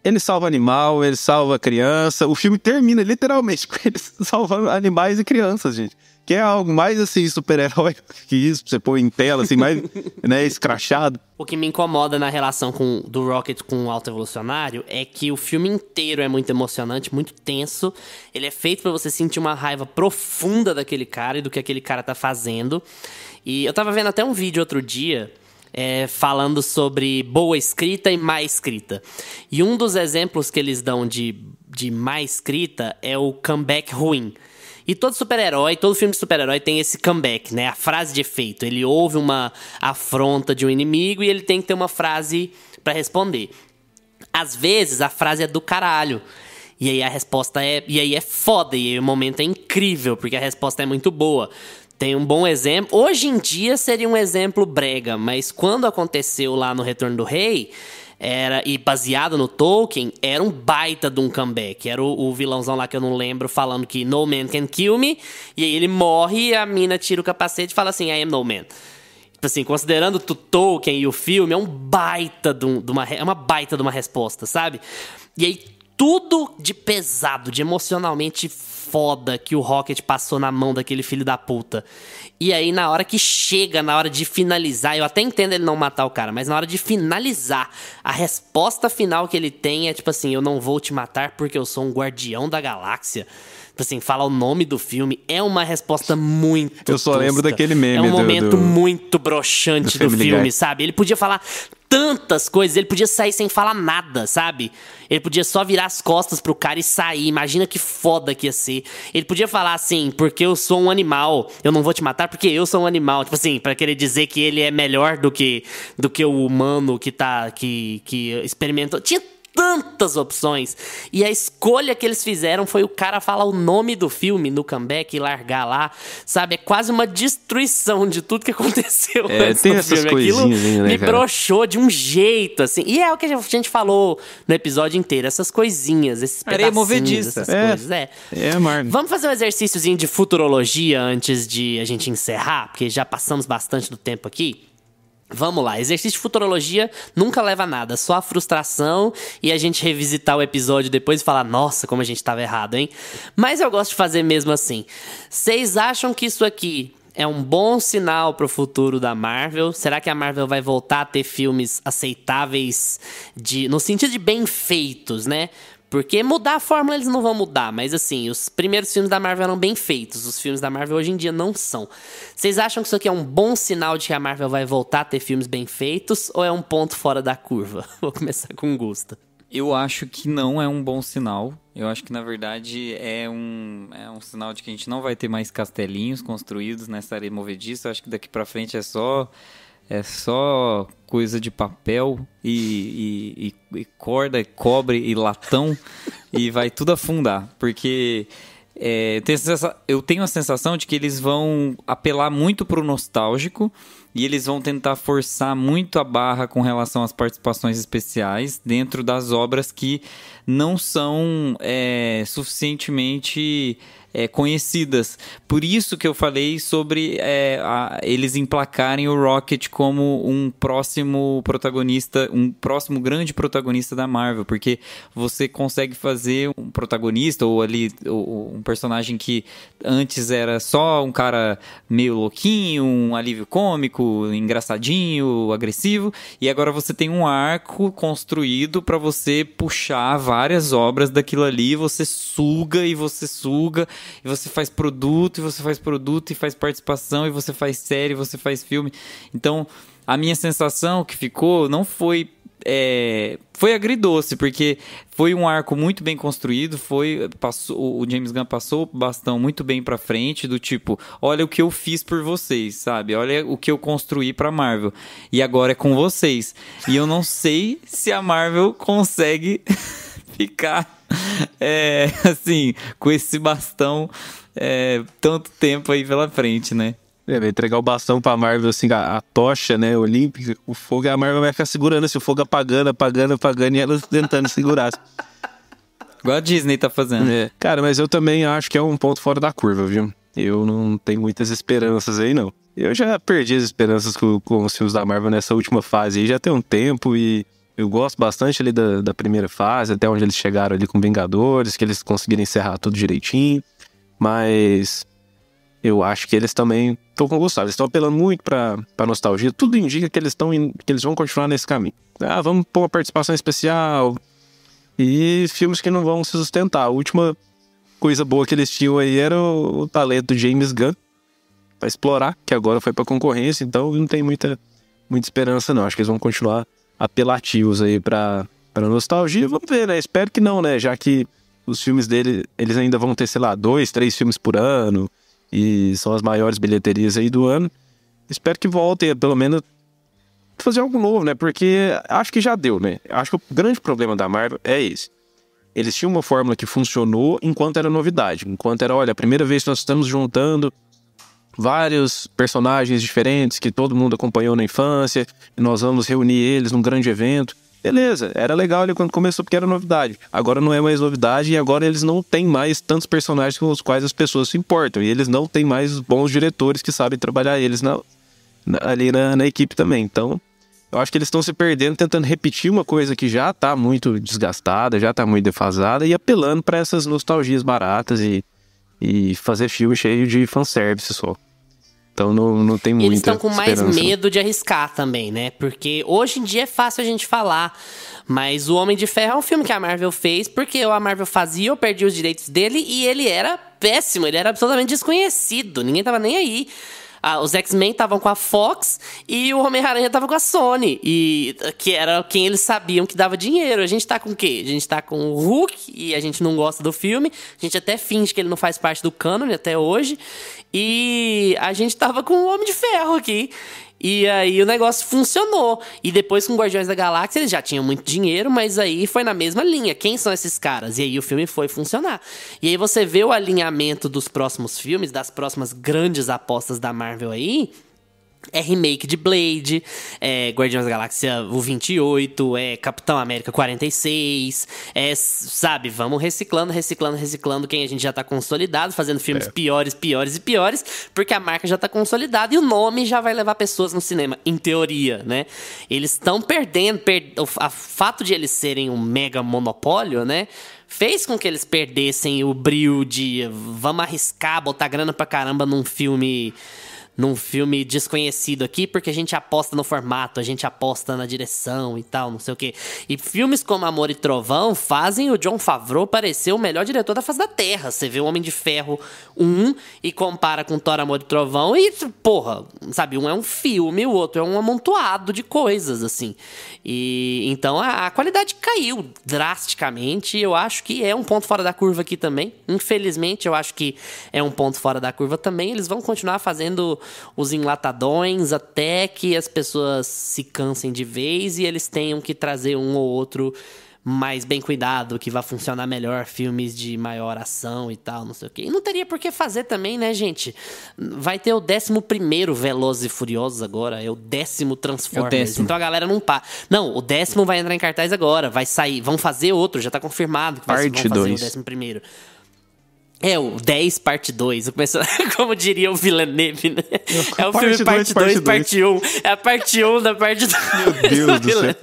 Ele salva animal, ele salva criança. O filme termina literalmente com ele salvando animais e crianças, gente. Que é algo mais, assim, super-herói que isso, pra você pôr em tela, assim, mais, né, escrachado.
O que me incomoda na relação do Rocket com o Alto Evolucionário é que o filme inteiro é muito emocionante, muito tenso. Ele é feito pra você sentir uma raiva profunda daquele cara e do que aquele cara tá fazendo. E eu tava vendo até um vídeo outro dia falando sobre boa escrita e má escrita. E um dos exemplos que eles dão de má escrita é o comeback ruim. E todo super-herói, todo filme de super-herói tem esse comeback, né? A frase de efeito. Ele ouve uma afronta de um inimigo e ele tem que ter uma frase pra responder. Às vezes, a frase é do caralho. E aí a resposta e aí é foda. E aí o momento é incrível, porque a resposta é muito boa. Tem um bom exemplo. Hoje em dia seria um exemplo brega, mas quando aconteceu lá no Retorno do Rei, e baseado no Tolkien, era um baita de um comeback. Era o vilãozão lá que eu não lembro falando que no man can kill me, e aí ele morre e a mina tira o capacete e fala assim, I am no man. Tipo assim, considerando o Tolkien e o filme, é uma baita de uma resposta, sabe? E aí tudo de pesado, de emocionalmente foda que o Rocket passou na mão daquele filho da puta. E aí, na hora que chega, na hora de finalizar, eu até entendo ele não matar o cara, mas na hora de finalizar, a resposta final que ele tem é tipo assim, eu não vou te matar porque eu sou um guardião da galáxia. Tipo assim, falar o nome do filme é uma resposta muito
Eu só lembro daquele meme.
É um momento muito broxante do filme, sabe? Ele podia falar tantas coisas, ele podia sair sem falar nada, sabe? Ele podia só virar as costas pro cara e sair, imagina que foda que ia ser. Ele podia falar assim, porque eu sou um animal, eu não vou te matar porque eu sou um animal. Tipo assim, pra querer dizer que ele é melhor do que o humano que experimentou. Tinha tantas opções. E a escolha que eles fizeram foi o cara falar o nome do filme no comeback e largar lá, sabe? É quase uma destruição de tudo que aconteceu antes
tem
do
essas
filme.
coisinhas
Aquilo
aí, né,
me
cara?
broxou de um jeito, assim. E é o que a gente falou no episódio inteiro, essas coisinhas, esses
Areia
pedacinhos,
movediça.
essas coisas.
Marvel.
Vamos fazer um exercíciozinho de futurologia antes de a gente encerrar, porque já passamos bastante do tempo aqui. Vamos lá, exercício de futurologia nunca leva a nada, só a frustração e a gente revisitar o episódio depois e falar, nossa, como a gente tava errado, hein? Mas eu gosto de fazer mesmo assim. Vocês acham que isso aqui é um bom sinal pro futuro da Marvel? Será que a Marvel vai voltar a ter filmes aceitáveis no sentido de bem feitos, né? Porque mudar a fórmula eles não vão mudar, mas assim, os primeiros filmes da Marvel eram bem feitos, os filmes da Marvel hoje em dia não são. Vocês acham que isso aqui é um bom sinal de que a Marvel vai voltar a ter filmes bem feitos ou é um ponto fora da curva? Vou começar com o Gusta.
Eu acho que não é um bom sinal. Eu acho que, na verdade, é um sinal de que a gente não vai ter mais castelinhos construídos nessa areia movediça. Eu acho que daqui pra frente é só coisa de papel e corda, e cobre e latão e vai tudo afundar. Porque eu tenho a sensação de que eles vão apelar muito pro nostálgico e eles vão tentar forçar muito a barra com relação às participações especiais dentro das obras que não são suficientemente conhecidas. Por isso que eu falei sobre eles emplacarem o Rocket como um próximo protagonista, um próximo grande protagonista da Marvel, porque você consegue fazer um protagonista ou ali um personagem que antes era só um cara meio louquinho, um alívio cômico, engraçadinho, agressivo, e agora você tem um arco construído para você puxar várias obras daquilo ali, você suga e você suga e você faz produto, e você faz produto, e faz participação, e você faz série, e você faz filme. Então, a minha sensação que ficou não foi... foi agridoce, porque foi um arco muito bem construído, o James Gunn passou o bastão muito bem pra frente, do tipo, olha o que eu fiz por vocês, sabe? Olha o que eu construí pra Marvel. E agora é com vocês. E eu não sei se a Marvel consegue ficar... assim, com esse bastão tanto tempo aí pela frente, né?
Vai entregar o bastão pra Marvel, assim, a tocha, né, olímpica, o fogo, a Marvel vai ficar segurando, assim, o fogo apagando, e ela tentando segurar.
Igual a Disney tá fazendo.
Cara, mas eu também acho que é um ponto fora da curva, viu? Eu não tenho muitas esperanças aí, não. Eu já perdi as esperanças com os filmes da Marvel nessa última fase aí, já tem um tempo, e eu gosto bastante ali da primeira fase, até onde eles chegaram ali com Vingadores, que eles conseguiram encerrar tudo direitinho, mas eu acho que eles também estão com gosto. Eles estão apelando muito pra nostalgia, tudo indica que eles vão continuar nesse caminho. Vamos pôr uma participação especial e filmes que não vão se sustentar. A última coisa boa que eles tinham aí era o talento do James Gunn pra explorar, que agora foi pra concorrência, então não tem muita esperança não. Acho que eles vão continuar apelativos aí pra nostalgia. Vamos ver, né? Espero que não, né? Já que os filmes dele, eles ainda vão ter, sei lá, 2, 3 filmes por ano e são as maiores bilheterias aí do ano. Espero que voltem, pelo menos, fazer algo novo, né? Porque acho que já deu, né? Acho que o grande problema da Marvel é esse. Eles tinham uma fórmula que funcionou enquanto era novidade. Enquanto era, olha, a primeira vez que nós estamos juntando vários personagens diferentes que todo mundo acompanhou na infância e nós vamos reunir eles num grande evento. Beleza, era legal ali quando começou porque era novidade. Agora não é mais novidade e agora eles não têm mais tantos personagens com os quais as pessoas se importam. E eles não têm mais bons diretores que sabem trabalhar eles ali na equipe também. Então, eu acho que eles estão se perdendo tentando repetir uma coisa que já está muito desgastada, já está muito defasada e apelando para essas nostalgias baratas e fazer filme cheio de fanservice só. Então não tem muita
Eles estão com mais
esperança.
medo de arriscar também, né? Porque hoje em dia é fácil a gente falar, mas o Homem de Ferro é um filme que a Marvel fez porque a Marvel fazia, eu perdi os direitos dele e ele era péssimo, ele era absolutamente desconhecido, ninguém tava nem aí. Os X-Men estavam com a Fox e o Homem-Aranha tava com a Sony, e que era quem eles sabiam que dava dinheiro. A gente tá com o quê? A gente tá com o Hulk e a gente não gosta do filme, a gente até finge que ele não faz parte do cânone até hoje, e a gente tava com o Homem de Ferro aqui. E aí o negócio funcionou. E depois com Guardiões da Galáxia eles já tinham muito dinheiro, mas aí foi na mesma linha. Quem são esses caras? E aí o filme foi funcionar. E aí você vê o alinhamento dos próximos filmes, das próximas grandes apostas da Marvel aí. É remake de Blade, é Guardiões da Galáxia o 28, é Capitão América 46, sabe, vamos reciclando quem a gente já tá consolidado, fazendo filmes piores, porque a marca já tá consolidada e o nome já vai levar pessoas no cinema, em teoria, né? Eles estão perdendo, o fato de eles serem um mega monopólio, né? Fez com que eles perdessem o brilho de vamos arriscar, botar grana pra caramba num filme desconhecido aqui, porque a gente aposta no formato, a gente aposta na direção e tal, não sei o quê. E filmes como Amor e Trovão fazem o Jon Favreau parecer o melhor diretor da face da Terra. Você vê o Homem de Ferro 1 e compara com Thor, Amor e Trovão e, porra, sabe, um é um filme, o outro é um amontoado de coisas, assim. E então a qualidade caiu drasticamente. Eu acho que é um ponto fora da curva aqui também. Infelizmente, eu acho que é um ponto fora da curva também. Eles vão continuar fazendo os enlatadões até que as pessoas se cansem de vez e eles tenham que trazer um ou outro mais bem cuidado, que vai funcionar melhor, filmes de maior ação e tal, não sei o quê. E não teria por que fazer também, né, gente? Vai ter o 11º Velozes e Furiosos agora, é o 10º Transformers. Então a galera não para. Não, o 10º vai entrar em cartaz agora, vai sair, vão fazer outro, já tá confirmado que vão fazer o 11º. É, o 10 parte 2. Como diria o Villeneuve, né? É o filme parte 2, parte 1. É a parte 1 da parte 2.
Meu Deus do céu.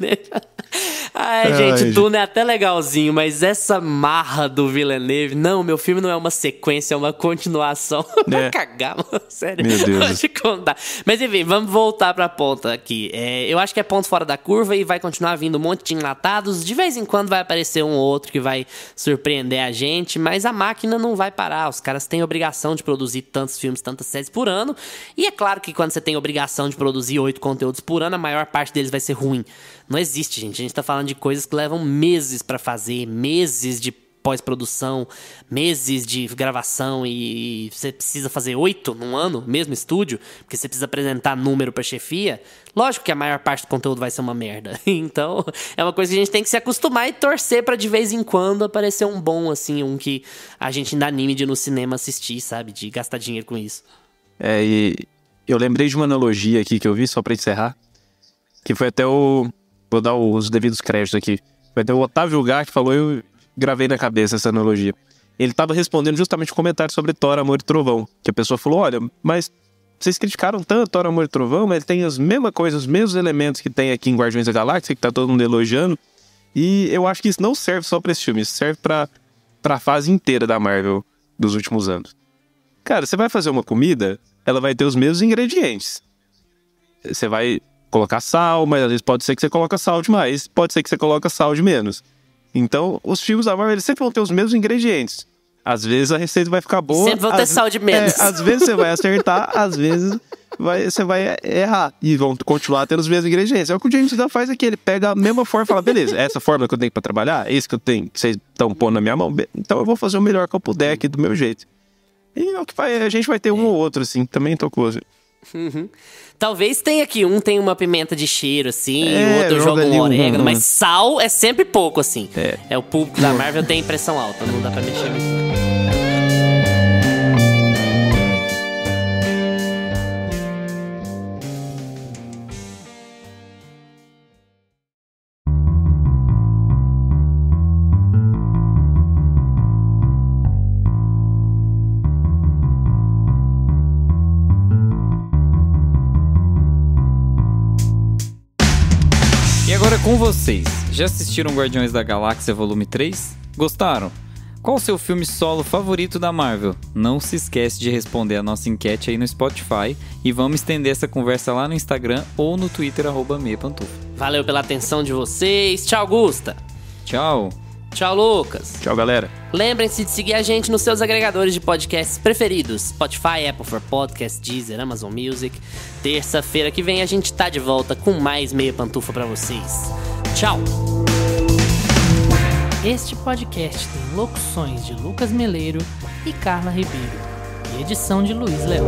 Ai, gente, Duna é até legalzinho, mas essa marra do Villeneuve... Não, meu filme não é uma sequência, é uma continuação. Vai cagar, mano. Sério.
Meu Deus.
Vou te contar. Mas enfim, vamos voltar pra ponta aqui. Eu acho que é ponto fora da curva e vai continuar vindo um monte de enlatados. De vez em quando vai aparecer um ou outro que vai surpreender a gente, mas a máquina não vai parar. Os caras têm obrigação de produzir tantos filmes, tantas séries por ano. E é claro que quando você tem obrigação de produzir 8 conteúdos por ano, a maior parte deles vai ser ruim. Não existe, gente. A gente tá falando de coisas que levam meses pra fazer, meses de pós-produção, meses de gravação e você precisa fazer 8 num ano, mesmo estúdio, porque você precisa apresentar número pra chefia. Lógico que a maior parte do conteúdo vai ser uma merda. Então, é uma coisa que a gente tem que se acostumar e torcer pra de vez em quando aparecer um bom, assim, um que a gente ainda anime de ir no cinema assistir, sabe? De gastar dinheiro com isso.
E eu lembrei de uma analogia aqui que eu vi, só pra encerrar, que foi até vou dar os devidos créditos aqui. Foi até o Otávio Gá que falou, eu gravei na cabeça essa analogia. Ele estava respondendo justamente um comentário sobre Thor, Amor e Trovão. Que a pessoa falou, olha, mas vocês criticaram tanto Thor, Amor e Trovão, mas ele tem as mesmas coisas, os mesmos elementos que tem aqui em Guardiões da Galáxia, que tá todo mundo elogiando. E eu acho que isso não serve só pra esse filme, isso serve pra fase inteira da Marvel dos últimos anos. Cara, você vai fazer uma comida, ela vai ter os mesmos ingredientes. Você vai colocar sal, mas às vezes pode ser que você coloque sal demais, pode ser que você coloque sal de menos. Então, os filmes da Marvel, eles sempre vão ter os mesmos ingredientes. Às vezes a receita vai ficar boa.
Sempre vão ter sal de menos.
Às vezes você vai acertar, às vezes você vai errar. E vão continuar tendo os mesmos ingredientes. É o que o James Gunn faz aqui. Ele pega a mesma forma e fala, beleza, é essa forma que eu tenho pra trabalhar? É isso que eu tenho, que vocês estão pondo na minha mão? Então eu vou fazer o melhor que eu puder aqui do meu jeito. E é o que a gente vai ter um ou outro, assim. Também tocou, assim.
Uhum. Talvez tenha aqui, um tem uma pimenta de cheiro, assim, o outro joga um orégano, mas sal é sempre pouco, assim. É o público da Marvel tem pressão alta, não dá pra mexer nisso.
Com vocês, já assistiram Guardiões da Galáxia Volume 3? Gostaram? Qual o seu filme solo favorito da Marvel? Não se esquece de responder a nossa enquete aí no Spotify e vamos estender essa conversa lá no Instagram ou no Twitter, @meiapantufa.
Valeu pela atenção de vocês. Tchau, Gusta.
Tchau.
Tchau, Lucas.
Tchau, galera.
Lembrem-se de seguir a gente nos seus agregadores de podcasts preferidos. Spotify, Apple for Podcast, Deezer, Amazon Music. Terça-feira que vem a gente tá de volta com mais Meia Pantufa pra vocês. Tchau! Este podcast tem locuções de Lucas Meleiro e Carla Ribeiro. E edição de Luiz Leão.